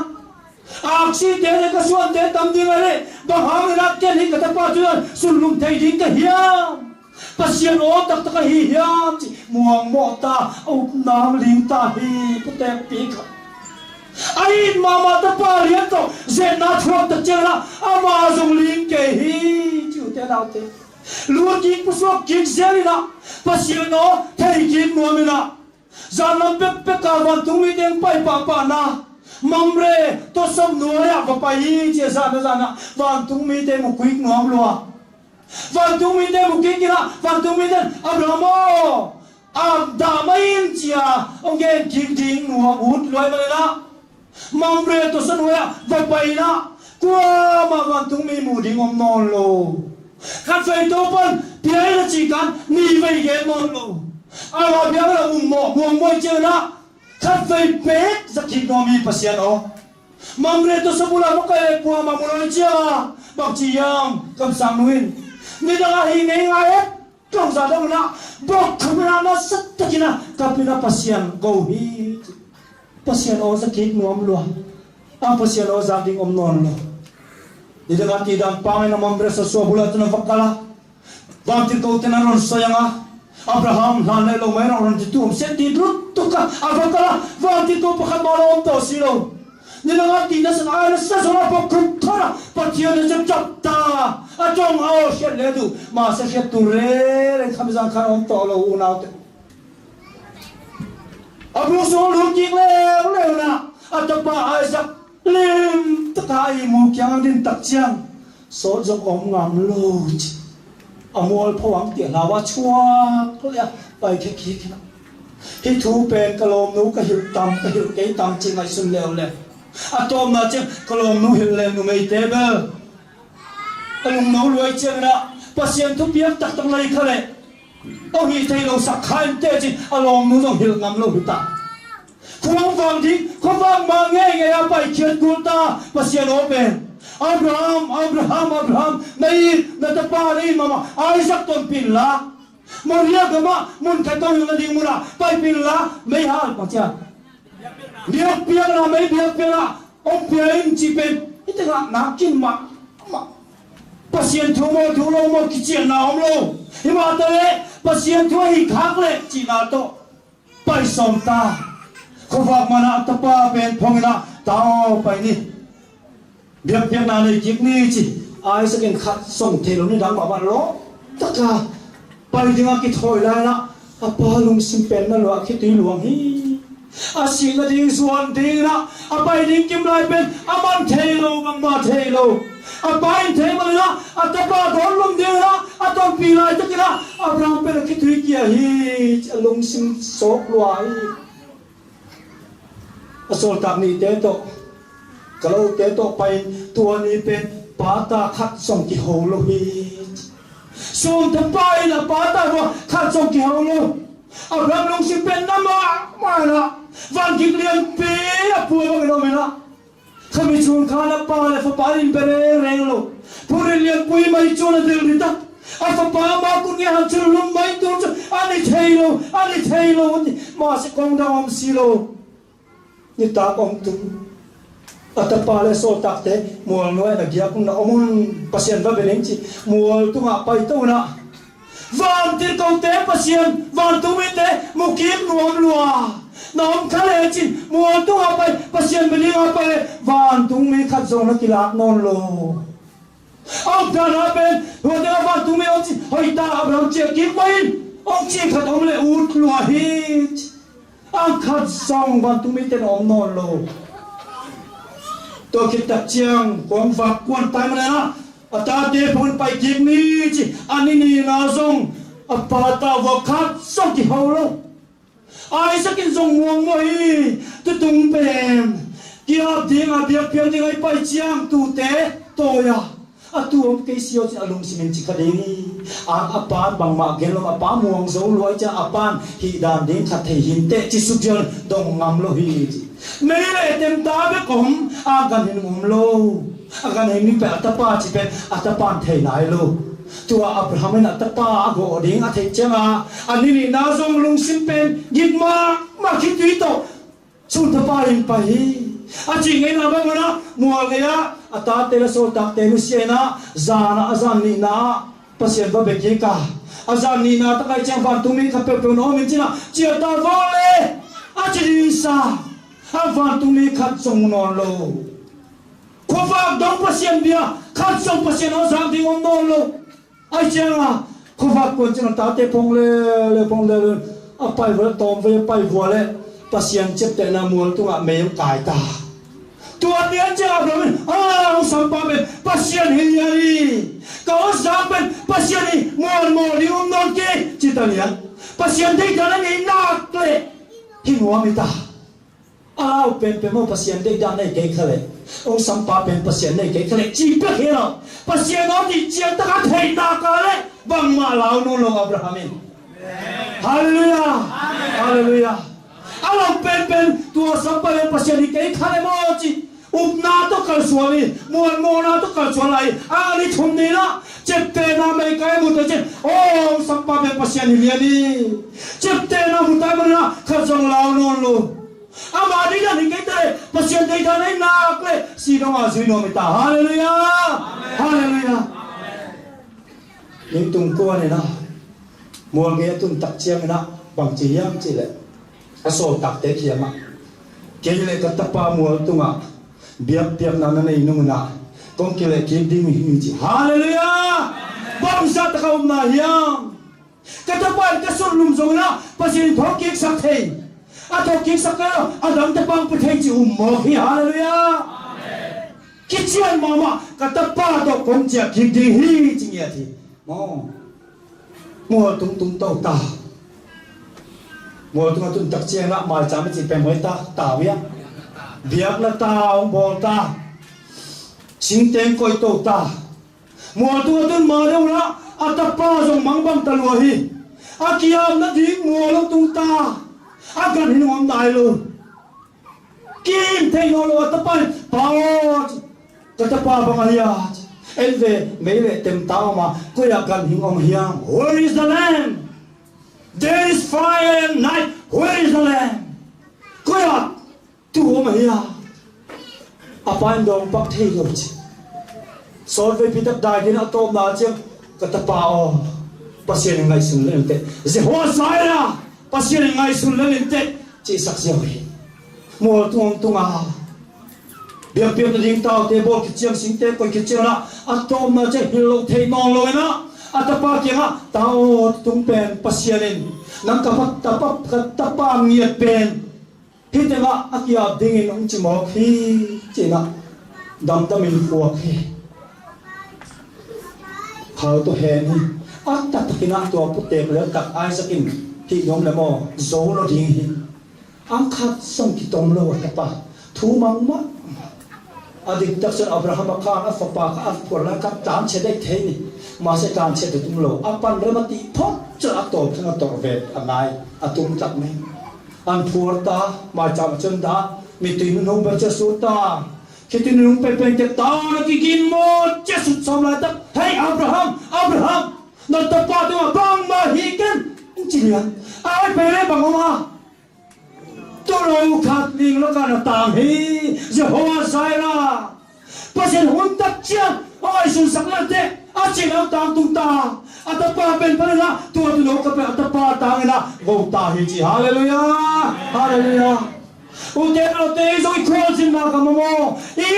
S2: aksi tere ka suan te tam di mare bahang rak ke ni kata pa chuan sulum thei ding ka hiam pasien o tak tak hi hiam chi muang mo ta o nam ling ta hi pute pi kha ai mama ta pa rian to ze na thok ta chela ama zong ling ke hi chu te dau te lu ki pu so ki zeli na pasien o thei ki no mi na zanam pe ka van tu mi deng pai pa na mamre to som nuaya papai che sana van tung mi te mu quick nom lo van tung mi te mu quick na van tung mi te Abraham da main chia ông gen king ding nu ut loi ma na mamre to son nuaya papai na qua ma van tung mi mu ding om non lo kan fei to pan piai na chi kan ni vei ge non lo ala bia la mo che na khát vây pet zakhi nomi pasien o mamre to sabula mo kay puwa mamulon chia bak chiam kam samuin ni da hi ngai ngai et to dong za dong na bok kamera na sat takina kapina pasien go hi pasien o sakit nuam lo ang pasien o za ding non lo di dengan tidak pangai na mambre sa so bulat na vakala vantir ko tenaron sayanga Abraham lanai lo mai ron ditu senti drut tuka avakala vantir ko pakamalo to silo nilang tina sa ayos sa sora pagkuntara patiyan na siyang chapta at yung siya ledu masa siya turere kami sa kanon tolo unaw abuso lungking lew na at pa ay sa lim takay mo kiyang din taksiyang so jong ngam lo amol pawang tiyan lawa chua kaya bay kikikina hitu pen kalom nu kahil kay tam chingay sun lew atom na chen kalong nu hilen nu may table kalong nu luay chen na pasien tu piak tak tang lai khale o hi thai lo sak khan te chi along nu dong hil ngam lo ta khong wang di khong wang ma nge ya pai khiat kul ta pasien open Abraham nay na ta pa ri mama Isaac ton pilla Maria gama mun khatong yung ding mura pai pilla may hal pa cha biak na may biak na ông biain chipen ite nga nakin ma pasien thumo thulo mo kichen na omlo hima tale pasien thu hi khak le chi na to pai som ta khowak mana tapa pen phongna tao pai ni biak na le kip ni chi ai sa ken khat som thelo ni dang ba lo taka pai dinga ki thoi la na apa lung simpen na lo ki ti luang hi asin na ding suan ding na apai ding kim lai pen aman thelo bang ma thelo apai thelo na atapa don lum ding na aton pi lai takina Abraham pen ki thui kia hi lung sim sok luai asol tak ni te to kalau te to pai tua ni pen pata khat som ki ho lo hi som ta pai na pata ro khat som ki ho lo Abraham lung sim pen na ma na van kik lian pe apua bang no mena kami chun khana pa le fa parin bere reng lo pure lian pui mai chun del rita afa pa ma kun ge han chun lum mai tu ani thailo ma se kong da om silo ni ta kong tu atapa le so tak te mual no na gya kun na omun pasien va beleng chi mual tu nga pai tu na van tir kong te pasien van tu mi te mukim nuam lua nom khale chin mual tu nga pai pasien beli nga pai van tu mi khat zong na kilak non lo ông ta nói bên rồi ta van tu mi ông chi hoi ta Abraham che kim main ông chi khat om le ut lua hit ang khat zong van tu mi ten om non lo tôiคิดตัดเชียงความฝากควนตายมาเลยนะอาตาเดพูนไปกินนี่จีอันนี้นี่นาซงอาปาตาวคัดส่งที่เขาลงไอ้สักกินส่งม่วงมวยตุตุงเป็นเกี่ยวดิ้งอาเบียบเพียงดิ้งไอ้ไปเชียงตูเตะโตยาอาตัวผมเคยเสียวจะอารมณ์สิเมนจิกระเดนี่อาปานบางมาเกลมอาปาม่วงโซลอยจะอาปานฮีดานดิ้งขัดเทหินเตะจิสุจลดงงามโลหิตไม่เลยเต็มตาไปผมอาการเห็นมุมโลอาการเห็นนี่เป็นอัตปาจิเป็นอัตปานเทนายโลตัวอับราฮัมเป็นอัตปาโกดิ้งอัตเจมาอันนี้นี่นาซงลุงสิเป็นยิดมาคิดวิโตสุดปาอินไปอาจริงไงนะบ้างนะมัวเลยอะอัตตาเตลโซตักเตลุเซียนะจานะอาจารย์นี่นะภาษาบาเบกิกาอาจารย์นี่นะตะไคร้เจ้าฟันตุ้มีขับเปรี้ยวน้องมินจินะเจียตาฟอลเลยอาจริงซาอาฟันตุ้มีขัดทรงนอนโลขวากดองภาษาเบียขัดทรงภาษาน้องสามที่งนอนโลไอ้เจ้าละขวากคนจินะตาเตพงเลยพงเลยอาไปวัดตอมไปวัวเลยภาษาเจ็บแต่นามัวตัวเมย์กายตาตัวเดียนจะเอาเป็นสัมปะเป็นปัสยานิยานีก็สัมเป็นปัสยานีมัวลิอุมนนเกจิตานีปัสยานีที่นั่นนี่นักเลยหิมัวมิตาเป็นโมปัสยานีที่ด้านในเกย์เลยองสัมปะเป็นปัสยานีเกย์เลยจีบเฮียร์ปัสยานีที่เจียตะกันเฮียนักเลยบังมาลาวนูลงอับราฮัมินฮาเลลูยาฮาเลลูยาอาเราเป็นตัวสัมปะเป็นปัสยานีเกย์ขายโมจิ upna to kalsuali mona to kalsualai ani thumni na chepte na mai kai mu to chen om sampa be pasyan liani chepte na mutai mana khajong lao non lo amadi na ni kai te pasyan dei da nai na kle si no ma si no mi ta hallelujah hallelujah ning tung ko ne na muang ge tung tak chiang na bang chi yam chi le aso tak te khiama ke le ka tapa mual tunga biak biak na na inung na kong kile ki ding hi chi hallelujah bang sa ta ka na hiam ka tapa ka sun lum zong na pasin thok ki sak thei a thok ki sak ka adam ta pang pu thei chi mo hi hallelujah ki chian mama ka tapa to kong chia ki ding hi chi ya thi mo mua tung tung tàu ta mua tung tung tắc chiang lạ mà chả mấy chỉ bèn mới ta tàu việc là tàu bò ta chính tên coi tàu ta mua tung tung mà đâu đó à tập ba dùng măng băng ta lùa hi à kia nó đi mua lông tung ta à gần hình ngón đại luôn kim thấy nó lùa tập ba bao tập ba bằng ai à em về mấy lệ tìm tao mà cô ya gần hình ông hiang where is the lamb there is fire and night where is the lamb cô ya tu ông hiang apa anh dong bắc thế rồi chứ soi về phía đại đến atom nào chứ cái tập bao pasien ngay xuống lên tết Jehovah sai ra pasien ngay xuống lên tết chỉ sắc dẻo hi mua tung à biar biar ding tao te bol kicang sing te koi kicang na atom na che hilong thei nong lo na atapa kia tao tung pen pasianin nang kapat tapa ngiat pen hitanga akia dingin ong chimo khi china dam damin ko khi how to hen hi atta takina to putek le tak ai sakin thi nom le mo zo lo ding hi ang khat song ki tom lo tapa thu mang ma adik tak sen Abraham akan afapa ka afporla ka tan chedek theini ma se tan chede tum lo apan remati phot cha atop thanga torvet angai atum tak me an phurta ma cham chunda mi tin no ba cha suta kitin nung pe pe te ta ki kin mo cha sut som la tak hey Abraham no ta pa tu bang ma hi ken chilian ai pe le bang ma tôi đâu khát mình nó cả là tàng hi Jehovah sai ra pasien hun tak chiang ai sun sak lan te a chi lau tang tung ta atapa ben pa na tu no ka pe atapa tang na go ta hi chi hallelujah hallelujah u te no te zo I cross in ma ka mo I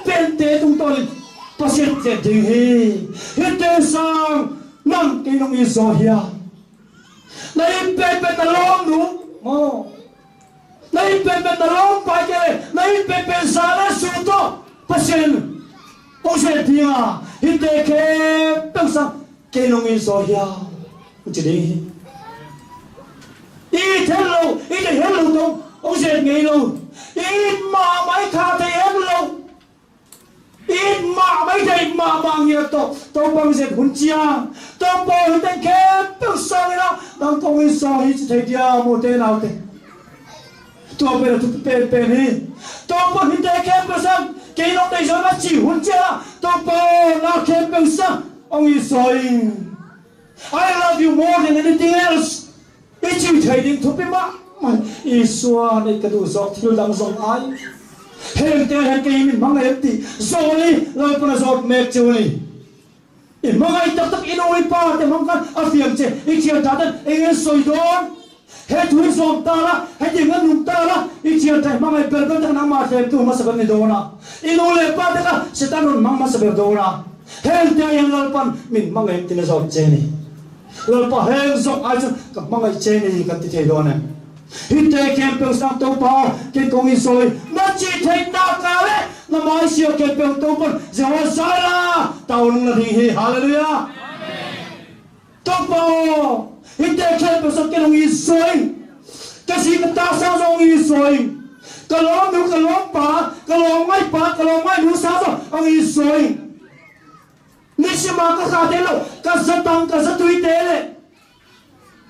S2: pen te tung to pasien te ding hi te sang nang ke nong I zo hia na I pen ta long nu mo nahin pepe talong pake nahin pepe sana suto pasien o se tinga hinte ke pengsa kenong iso ya jadi I hello to o se ngelo I ma mai kha te hello I ma mai te ma bang ya to bang se hunchia to bo hinte ke pengsa na dang to iso hi te dia mo te na te tu apa tu pen ni tu apa hinte kem pesam ke no te zo na chi hun cha tu apa na kem pesam ong I soing I love you more than anything else I chi thai ding thu pe ma I swa nei ka du zo thil dang zong ai hen te hen ke min mang ai ti zo ni lo pa na zo mek chu ni I mang ai tak inoi pa te mang kan afiam che I chi ta tan e soi don hết thú sôm ta la hết những cái nung ta la ít chuyện thay mang ai bel bel ta nang ma thêm tu ma sabab ni do na ino le pa ta ka setan non mang ma sabab do na hết ta yang lalpan min mang ai tin zo cheni lalpa hết zo ai zo ka mang ai cheni ka ti thei do na hit te kem pe sang to pa ke kong I soi ma chi thei na ka le na mai sio ke pe to pa Jehovah sai la tao nung la thi hi hallelujah amen to pa hinte kem pe sang ke nong I soi kasi ka ta sa zo I soi ka long nu ka long pa ka long mai nu sa zo ang I soi ni si ma ka kha te lo ka sa tang ka sa tui te le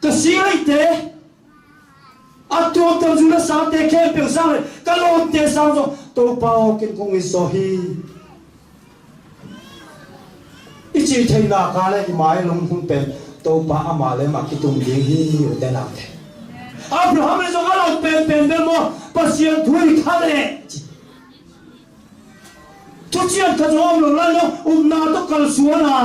S2: ka si lai te a tuam tam zula sa te khem pe sang le kalom te sang zo to pao kin kong iso hi ichi thei na ka le mai lom hun pen to pa ama le ma ki tum ding hi te na te Abraham le zo alo pen be mo pasien thui khale tu chian ka zo lo la no na to kal suana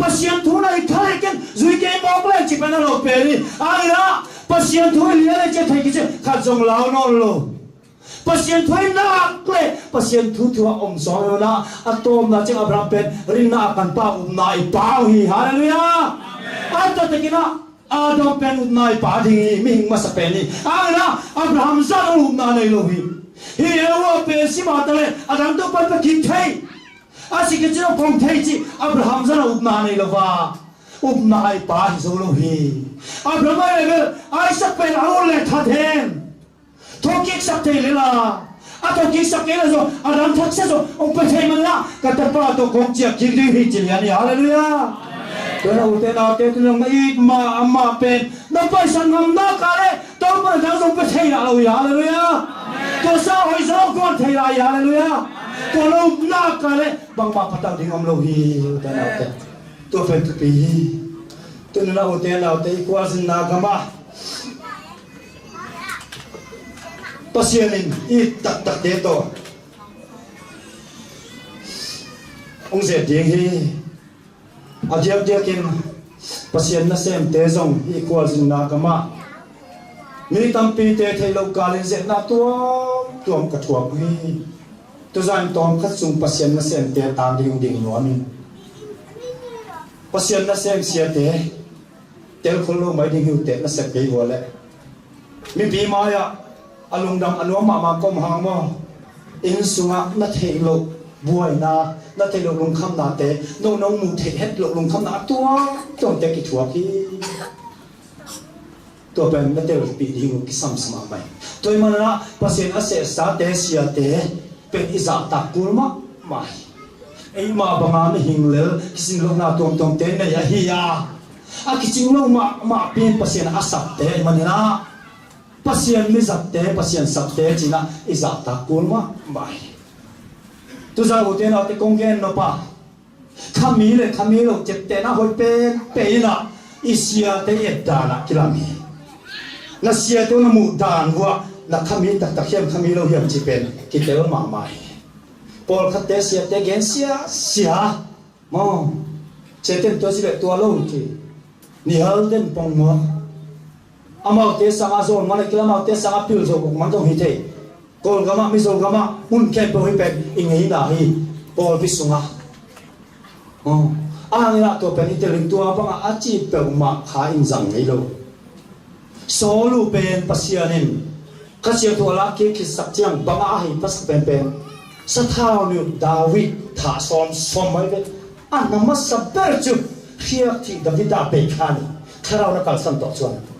S2: pasien thu na khale ken zui ke mo ple chi pa na lo pe ni ai na pasien thu le le che thai ki che kha jong lao no lo pasien thu na kle pasien thu thu om so na atom na che Abraham pen rin na kan pa na I pa hi hallelujah amen ato te kina Adam pen na I pa ding ming ma sa pen ni ai na Abraham sa lo na nei lo hi hi ewa pe si ma ta le Adam to pa ki thai asi ke chino pong thai chi Abraham sa lo na nei lo va na I pa hi so lo hi Abraham ai le ai sa pen au le tha them Tokik sak te le la ato ki sak ke la zo Adam thak se zo ông pe thai man la ka ta pa to kong chia ki ri hi chi ya ni hallelujah tôi là ute na te tu ma I ma amma pen na pa san ngam na ka le to ma da zo pe thai la lo ya hallelujah to sa hoi zo ko thai la ya hallelujah to lo na ka le bang ma patang ding om lo hi ute na te to pe tu pi tu na ute na te ko sin na ga ma pasienin I tak tak te to ông sẽ tiếng hi adiak diakin pasien na sem te zong equal sin na kama mi tampi te thelo kalin ze na tuam ka thuak hi to zan tom khat sung pasien na sem te tang ding ding no min pasien na sem sia te tel kholo mai ding hu te na se pe wala mi bi ma ya alung dam anwa ma kom hang mo in sunga na thelo buai na thelo lung kham na te no mu the het lung kham na to te ki thua ki to ben na te pi di ngu ki sam sama mai toy mana pasien ase sa te sia te pen iza ta kulma mai ei ma banga mi hinglel kisin lo na tom te na ya hi ya a kiching lo ma pen pasien asap te manina pasien mi zat te pasien sap te china iza ta kulma mai tu za u te na te kongen no pa khami lo jet te na hoi pe na isia te eta na kilami na sia to na mu dan wa na khami tak hiam khami lo hiam chi pen ki te ma mai pol khat te sia te gen sia mo che ten to si le to lo ki ni hal den pong mo amau te sanga zon mana kilama te sanga pil zo ko man jong hi te kol gama mi zo gama mun ke po hi pe ingi na hi pol bisunga ang na to pen iteling tua banga achi pe ma kha in jang nei lo solu pen pasianin kasia to la ke ki sak chiang banga hi pas pen sa thao ni David tha som mai be an nama saber chu khiak thi Davida pe khani kharau na kal san to chuan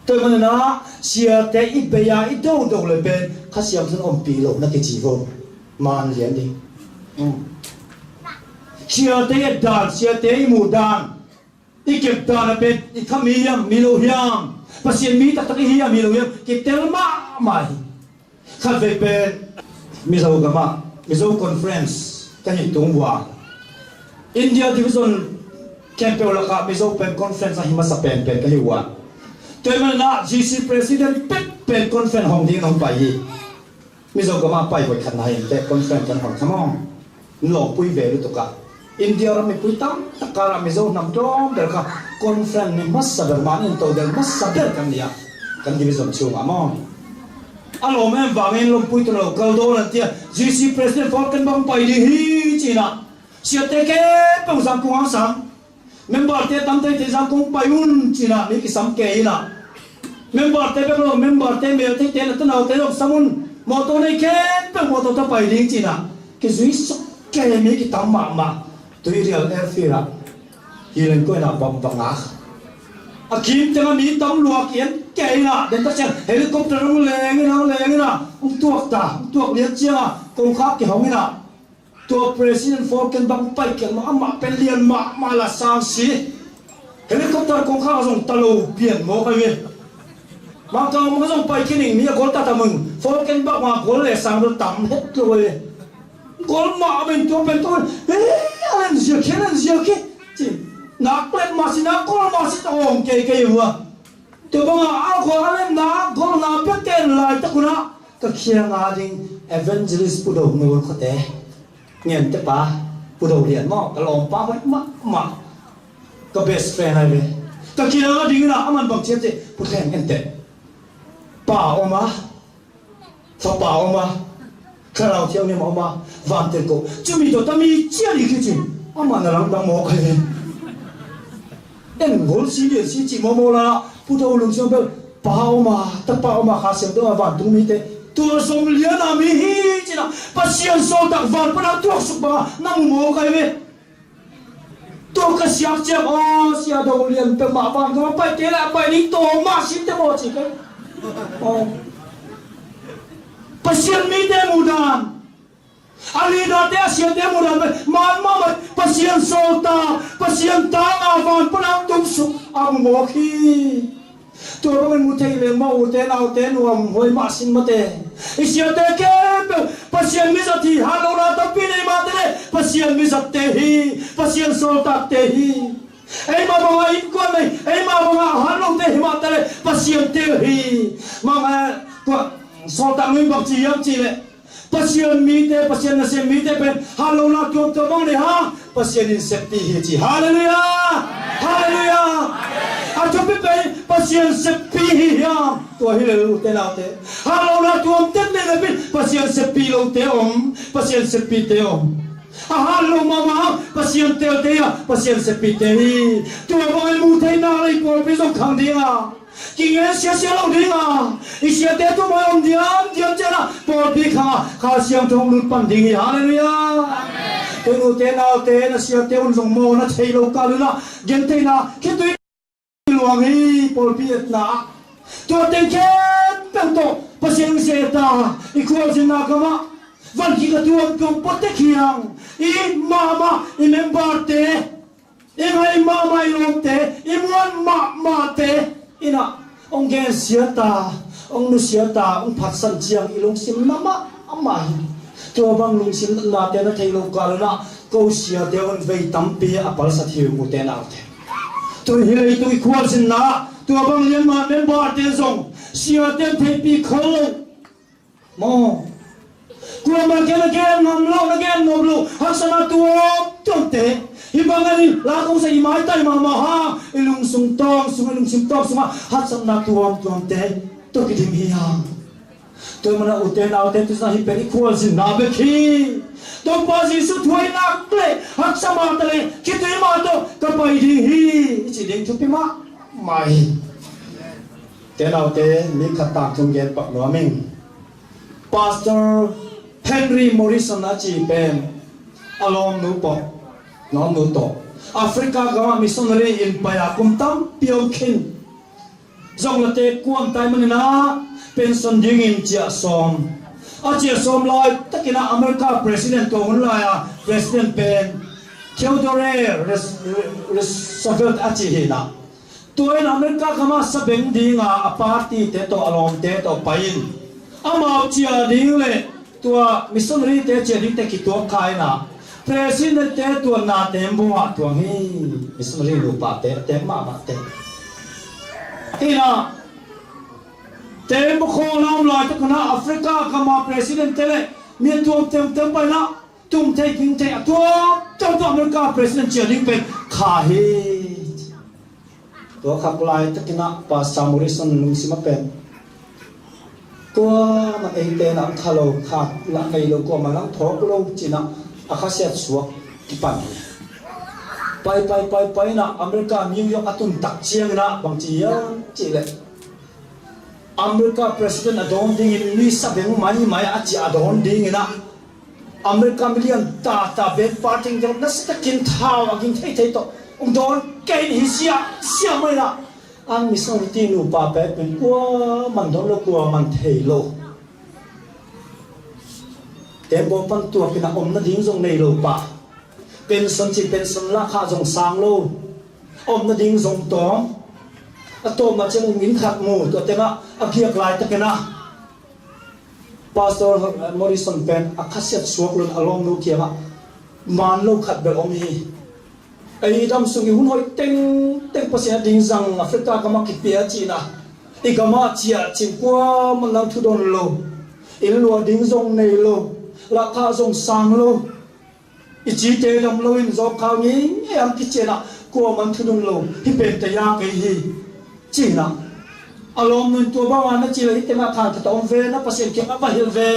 S2: tôi mà nó xia té ít bây giờ ít đâu lại bên khách xia thân ông bị lộ nó cái gì vô man liền đi xia té đàn xia té mù đàn ít kẹp đàn là bên ít khăm mi lô hiam và xia mi tắc cái hiam mi lô hiam cái tel ma mày khách về bên mi dâu cái mà mi dâu conference cái gì tung qua India division campel là cả mi dâu bên conference là hima sapen bên cái gì qua tôi mà na GC president pet conference hong ding hong pai mi zo gama pai voi khan hai te conference kan hong thamong lo pui ve lu to ka India ra mi pui tam takara mi zo nam dom der ka conference ni masaber man in to der masaber kan dia kan division chung among alo men wangin lom pui to lo kal do na tia GC president for kan bang pai ding hi china sia te ke pong sang kuang sang member te tam te sang kong payun china mi ki sam ke ina member te be lo member te me te te na na te lo samun mo to nei ke pe mo to ta pai ding china ke zui so ke mi ki tam ma tu real airfield hi len ko na bom banga a kim te mi tam luak yen ke ina den ta chen helicopter lo leng ina tuak lian chia kong kha ki hong ina to president for kan bang pai kan ma pen lian ma la sang si helicopter kong kha zong talo pian mo ka we บางครั้งมันก็ต้องไปแค่หนึ่งนี่คนตัดมึงโฟกันบ้างมาคนเลยสั่งรถต่ำเฮ็ดเลยคนมาเป็นตัวเฮ้ยอะไรเสียแค่นั้นเสียแค่จริงนักเล่นมาสินักคนมาสิโอ้เก๋ๆอยู่อ่ะแต่บางเอาคนเล่นนักคนนักเป็นเก่งเลยแต่คุณนะก็เขียนงานจริง evangelist ผู้ดูมือเขาเตะเงี้ยแต่ป่ะผู้ดูเรียนมากก็ลองป้าไว้มาก็ best friend อะไรเลยก็เขียนงานจริงนะมันบอกเชื่อใจผู้แทนเงี้ยแต่ป่าออกมาถ้าป่าออกมาข้าเราเที่ยวเนี่ยมาออกมาวันเดียวก็จะมีตัวตามีเชี่ยดีขึ้นจริงอามันนั่งดังหมอกเลยเอ็นหัวสีเหลืองสีจีโมละผู้ดูลุงเชื่อแบบป่าออกมาถ้าป่าออกมาหาเสียงตัววันตรงนี้เตตัวสมเลียนามีฮีจีนะปัสยันโซตักวันปนัดตัวสุบะนั่งหมอกเลยตัวก็เสียเจ็บอ๋อเสียดูเรียนเป็นมาวันก็ไปเตะละไปนี่ตัวมาสิเตะบอลจีกันpasien mi te mudan ali da te pasien te mudan man pasien solta pasien ta avan panang tum su ang moki to man mutai le ma ute na ute nuam hoi ma sin mate isia te ke pasien mi sati halo na ta pi nei ma te pasien mi satte hi pasien solta te hi ei ma ba in ko nei ei ma ba halo te hi ma te pasien te hi ma ko so ta ngui bak chi yam chi le pasien mi te pasien na se mi te pen halo na kyom to bang le ha pasien in septi hi chi hallelujah hallelujah a to pe pasien septi hi ya to hi le lu te na te halo na tuam te ne le pen pasien septi lo te pasien septi te a halo mama pasien te ya pasien septi te hi tu ba mu thai na lai ko pe so khang ding a kinh nghiệm xe lâu đi à, ít xe té tôi mới ông điếm chứ là bỏ đi khá xem trong lụt bản đình hallelujah, tôi nói thế nào thế là xe té ông dùng mồ nó thấy lâu cả nữa, gen thế nào khi tôi luồng hi bỏ biết na, tôi tên kén bên tổ, bắt xe xe ta, ít khoa gì nào cơ mà, vẫn chỉ có tôi không bắt được hiang, ít mama, ít member thế, ít hay mama ilom thế, ít muốn mama thế. Ina ông gen sia ta ông nu sia ta ông phát san chiang ilung sim mama amai to bang lung sim na te na thei lo ka na ko sia de on vei tam pi apal sa thiu mu te na te to hilei to ikhwal sin na to bang yen ma member te zong sia te thei pi khol mo ko ma gen ngam lo hasana tu tom te Ibangani lakong sa imay tayo mamaha ilung sungtong ilung simtong sunga hatsam na tuam te to kidim hiyang to mana uten auten to sa hiperi kual sin nabeki to pasi su tuay nakle hatsam atale kitoy ma to kapay di hi ichiding chupi ma mai tenaute mi khatak tunggen pak noming Pastor Henry Morrison achi pen alom nu po non nu to Africa gama missionary in paya kumtam piokhin zong late kuam tai manina pension ding in chia som a chia som lai takina America president to hunlaya president pen Theodore Roosevelt achi hina to in America gama sabeng dinga a party te to alom te to pain ama chia ding le to missionary te chia ding te ki to khai na President te tuan na tembo ha tuang hi missionary lupa te ma te ina tembo ko nam la ta kana Africa kama president te le mi tuam tem pa na tum te king te tuam to America president chia ding pe kha hi to khak lai ta kina pa Morrison lung sima pen to na ei te na khalo kha la nei lo ko ma lang thok lo china akasiat suak kipan pai na America New York atun tak chiang na bang chiang chile America president adon ding in ni sabeng mai achi adon ding na America million ta bet parting jong na stakin thao aging thei to don kain hi sia mai na ang mission ti nu pa pe pen kwa man don lo kwa man thei lo tempo pan tua kina om na ding zong nei lo pa pension la kha zong sang lo om na ding zong to ato ma chang ngin khat mu to tenga agiak lai takena Pastor Morrison Pen akhasiat suak lun along nu kiama man lo khat bel om hi ai dam sungi hun hoi teng pasia ding zang Africa kama kipia china igama chia chingkwa manang thudon lo ilwa ding zong nei lo la kha zong sang lo ichi te lam lo in zo khaw ni am kichena ko man thudon lo hi pen ta ya kai hi china alom nun to ba na chi hi tema kha ta om ve na pasien ke ba hil ve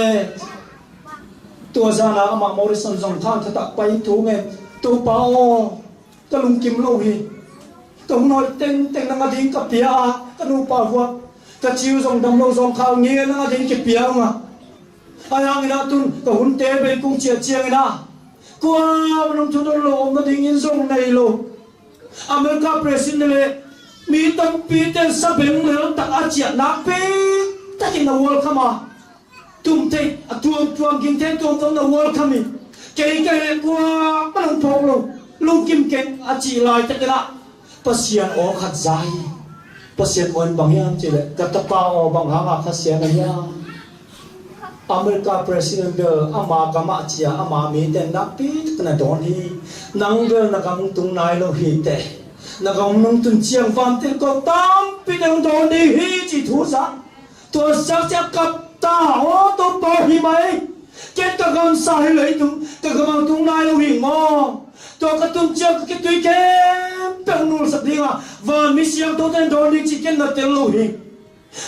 S2: to zana ama Morrison zong thang ta pai thu nge to pa o ka lung kim lo hi tong noi teng na ding ka pia ka nu pa wa ka chiu zong dam lo zong khaw nge na ding ke pia nga ayang ina tun ka hun te be kung chia chiang ina kwa manung thu lo om na ding in zong nei lo America president le mi tam pi ten sa beng le tak a chia na pe takin na world kama tum te atuam king te tum na world kami ke kwa manung phok lo lung kim ken a chi lai takela pasian o khat zai pasian on bang yam chile katapa o bang hanga khasian ya America president bill ama kama chia ama mi ten na pi kana don hi nang bill na kam tung nai lo hi te na kam nung tun chiang van til ko tam pi dang don ni hi chi thu sa to sak sak kap ta o to pa hi mai ket ka gam sa hi lei tung ka gam tung nai lo hi mo to ka tung chiang ka tui ke peng nul sa dinga van mi siang to ten don ni chi ken na tel lo hi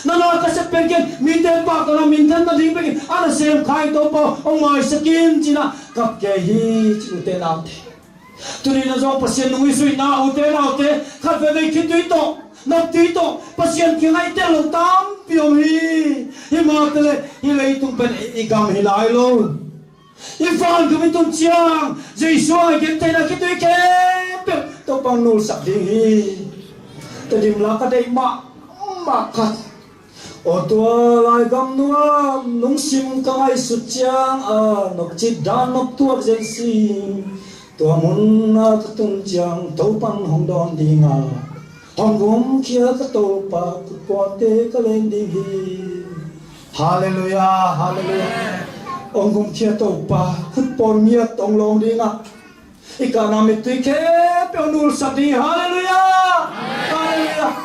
S2: nana ka se penken mi te pa ka na min than na ding penken ana sem khai to po ong mai sakin china kap ke hi chu te na te tuni na zo pasien nui sui na u te khat ve ve ki tui to na tui to pasien ki ngai te lo tam pio hi ma te le hi lei tung pen I gam hi lai lo I fan ku mi tung chiang jesu ai ke te na ki tui ke pe to pang nul sak ding hi te dim la ka dei ma khat o tua lai gam nuam nung sim ka ngai su chiang a nok chi dan nok tuak zen si tua mun na ka tung chiang to pan hong don dinga hong gum kia ka to pa ku po te ka len ding hi hallelujah hallelujah ong gum kia to pa ku po mia tong long dinga ikana mi tu ke pe nul sa di hallelujah hallelujah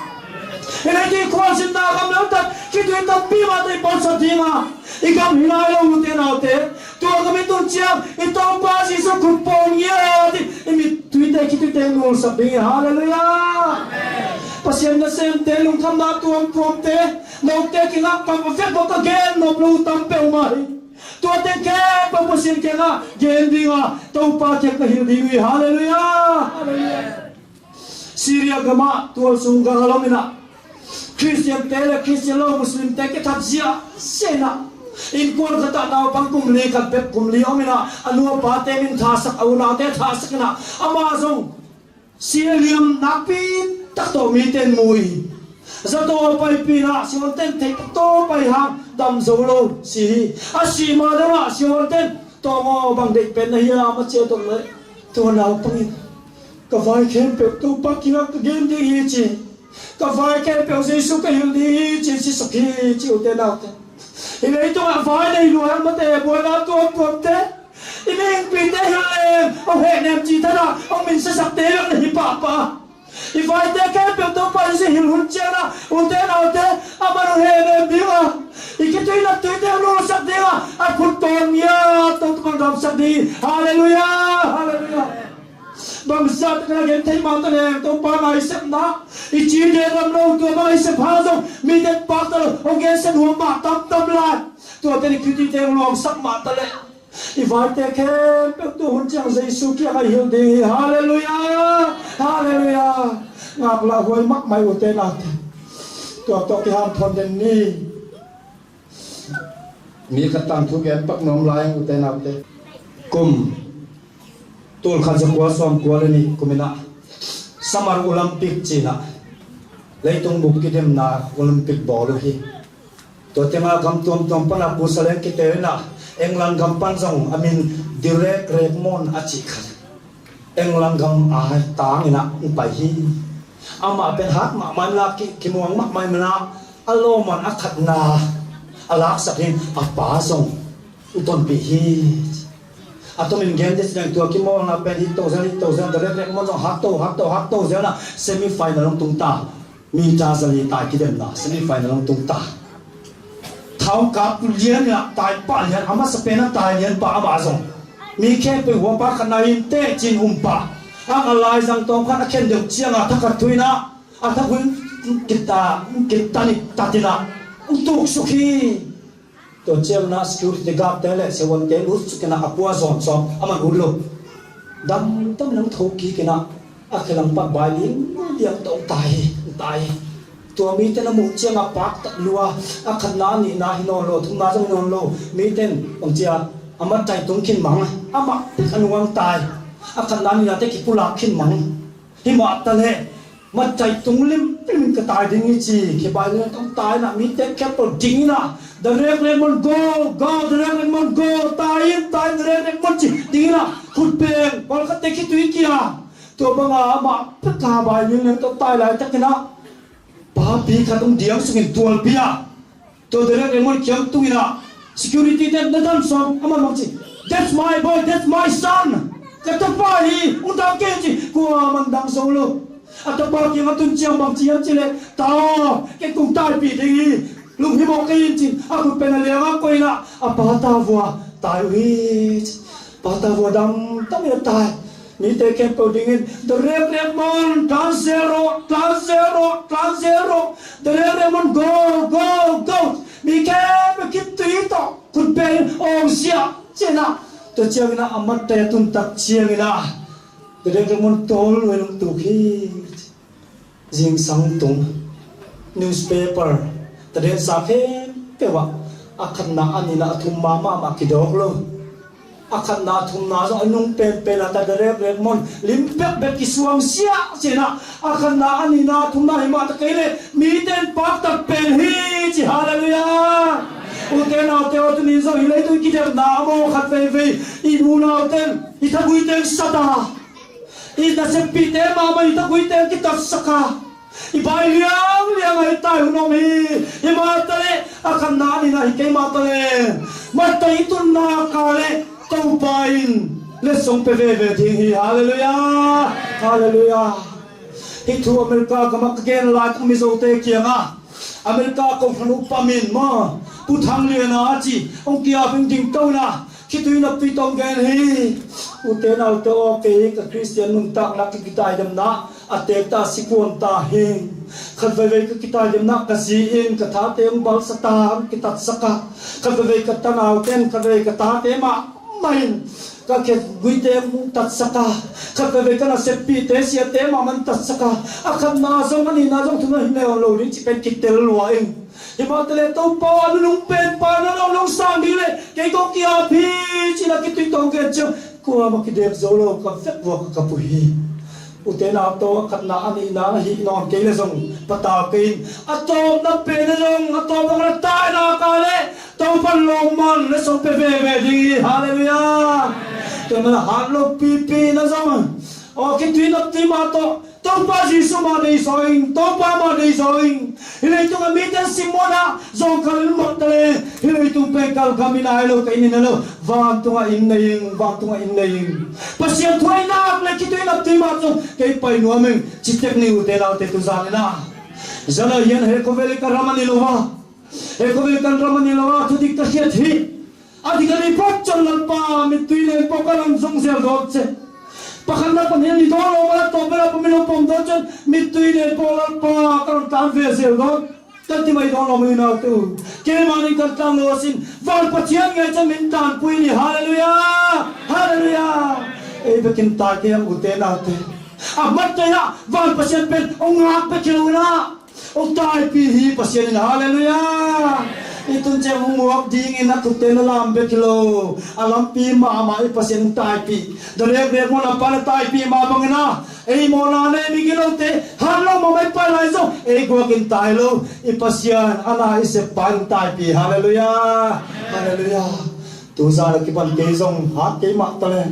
S2: Ini di kuasa nak kami letak kita itu pima dari bangsa dinga. Ikam hilai lo mute naute. Tua kami tu ciam itu apa sih so kupongnya. Ini tuite kita tengok sabi haleluya. Pasien na sem telung kam na tuam te. Naute kita kam fek boka gen no blue tampe umari. Tua tengke pasien kita gen dinga. Tau pa kita hil dingi haleluya. Syria gama tual sunggang alamina. Christian tele Christian lo Muslim teke tapsia sena in kuar kata na pangkum le kat pep kum li omina anu pa te min thasak au na te thasak na amazong silium napi tak to mi ten mui zato pai pina sion ten te to pai ha dam zolo si asi ma da sion ten to mo bang de pen na ya ma che to le to na pang ka vai ken pe to pa kina ka gen de hi chi ka vai ke pe se su ka hil di chi si so ki chi o te na te ile to a vai nei lu ha ma te bo na to te ile ing pi te hil o he nem chi ta na o min se sak te le ni pa I vai te ke pe to pa se hil hun che na o te na te a ma no he nem bi wa I ke tu na tu te no sak de wa a phut ton ya to to dam sak di hallelujah bang sat na gen thai ma ta le to pa mai sep na I chi de ram lo to mai sep ha zo mi de pa ta o gen sen ho ma tam la to te ni kiti te lo sak ma ta le I vai te ke pe to hun chang jesu ki ha hil de hallelujah ngap la hoi mak mai o te na to ki han thon den ni mi ka tam thu gen pak nom lai o te na te kum tol khaja kwa som kwa le ni kumina samar olympic china leitung buk ki dem na olympic ball hi to tema gam tom pana pusalen ki te na england gam pan jong amin direct rekmon achi khan england gam a tang ina pai hi ama ben hat ma manla ki muang mak mai mana alo man akhat na alak sakin apa song uton pi hi atom in game des dang tua ki mo na ben hit to zan direct mo jong hat to zana semi final long tung ta mi cha zali ta ki dem na semi final long tung ta thau ka lian ya tai pa lian ama spena tai lian pa ba song mi khe pe wa pa khanai te chin pa ang alai sang tong khan akhen deu chiang a thakat thuina a thakun kita ni tatina untuk sukhi to chiang na security guard tele sewon te lu sukena apua zon som aman ulo dam tam nang thoki kena akhelang pa bailin diam to tai to mi ten mu chiang a pak ta lua akhan na ni na hino lo thuma jong non lo mi ten ong chia ama tai tung khin mang ama kanwang tai akhan na ni na te ki pula khin mang hi ma ta le ma tai tung lim ka tai ding chi ke bai le tong tai na mi te ke to ding na the red mon go the red mon go tai the red mon chi ding na khut peng kol ka te ki tui kia to banga ma ka bai le tong tai lai ta na pa pi ka tung diam sungin tual pia to the red mon kyam tu ina security ten na dan som ama mang chi that's my boy that's my son kata pa hi undang ke chi ko man dang solo atau bagi ngatun ciam bang ciam cile tahu ke kung tai pi dingi lung hi mo kain chin aku penaliang aku ina apa tawa tai wich patawa dam tam ya tai mi te ke po dingin the rep mon transero the rep mon go mi ke kip tu ito kun pe ong sia cina to ciang na amat te tun tak ciang ina the rep mon tol welung tu hi jing sang tung newspaper tade sa phe pewa akhan na anina thum mama ma kidok lo akhan na thum na so anung pe la ta rep mon limpek be kisuang sia sena akhan na anina thum na hima ta kele mi ten pak ta pen hi chi hallelujah uten na te ot ni so hilai tu ki der na mo khat ve i nu na ten i tha gui ten sada ina se pite mama ita kuite kita saka ibai liang ai tai no mi imatale akan na ni na hike matale matai tun na kale tau pain le song pe ve thing hi hallelujah itu Amerika kamak gen la mi zo te kianga Amerika ko phanu pamin ma puthang le na chi ong kia ping ding to na kitui na pitong gen hi uten auto ke ka Christian nung tak na kitai dam na atek ta sikon ta hing khat ve ka kitai dam na ka si in ka tha te ong bal sata kitat saka khat ve ka tanaw ten khat ve ka ta te ma main ka ke guite mu tat saka khat ve ka na sepi te sia te ma man tat saka akhan na zong ani na zong thuna hin le lo ri chi pen kitel lo ing ibatele to pa nung pen pa na long sang di le ke ko kia phi chi la ki tu tong ke chu ko ma ki dek zo lo ka fek wo ka pu hi uten a to khat na ani na hi non ke le zong pata kin a to na pe na zong a to na ta na ka le to pa long man le so pe ve di hallelujah to na han lo pi na zong o ki tu na ti ma to pa Jisu ma dei soing to pa ma dei soing hilai tu mi ten simona zong kal mo tale hilai tu pe kal kamina lo ka inin lo wang tu in nei pasien thuai na le ki tu na ti ma tu ke pai no men chitek ni u te la te tu zan na zala yen he ko veli ka ramani lo wa he ko veli kan ramani lo wa tu dik ta hiat hi adikali pot chon pa mi tu le po kalam zong zer dot che pakanda panen ni dolo wala to bela pamilo pom do chen mitui ne pola pa kan tan ve sel do tati mai dolo mi na tu ke mani kan tan lo sin val pachian nge chen min tan pui ni hallelujah e bekin ta ke u te na te amat ya val pachian pen ongak pe keluna o tai pi hi pachian hallelujah itun che muak ding in aku ten lam be kilo alam pi ma i pasien tai pi dole be mo na pa tai pi ma bangna ei mo na ne mi kilo te han lo mo mai pa lai zo ei go kin tai lo i pasien ana i se pan tai pi hallelujah tu za la ki pan ke zong ha ke ma tale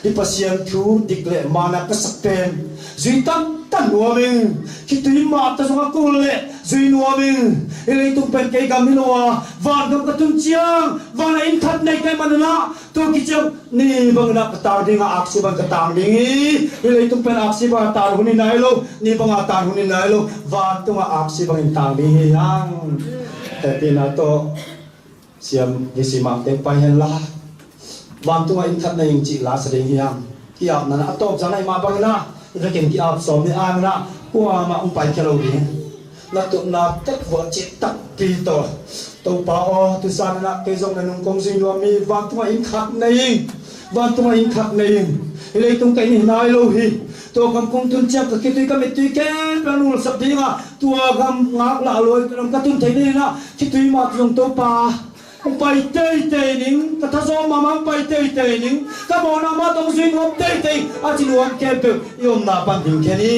S2: i pasien thu dik le mana ka sak pen duy tan nuo mình khi tùy mà ta sống cô lệ duy nuo mình lấy tung pen cây gam hinoa van gam cái tung chiang van in khát này cái mà nó tôi khi chiang ni bang na katar ding aksi bang katar ding lấy tung pen aksi bang katar hunin nai lo ni bang katar hunin nai lo van tung aksi bang in tang ding yang tapi na to siam disimak te pai hen la van tung in khát này chỉ là sedeng yang kiap na atop janai ma bang na ira kem kiap som ni ang na kwa ma pai kelo ding na tu na tek vợ chết tắc pi to tàu pa o tu san na ke jong na nung kong sing lo mi van tung in khát này lấy tung cái này nai lo hi to kam kong tun chap ka kitui ka mitui ke planul sap dinga tua gam ngak la loi kam ka tun thei ni na kitui ma jong to pa pai tei ning ka tha zo mama pai tei ning ka bona ma tong swing hop tei a chi nuam ke pe yom na pan ding ke ni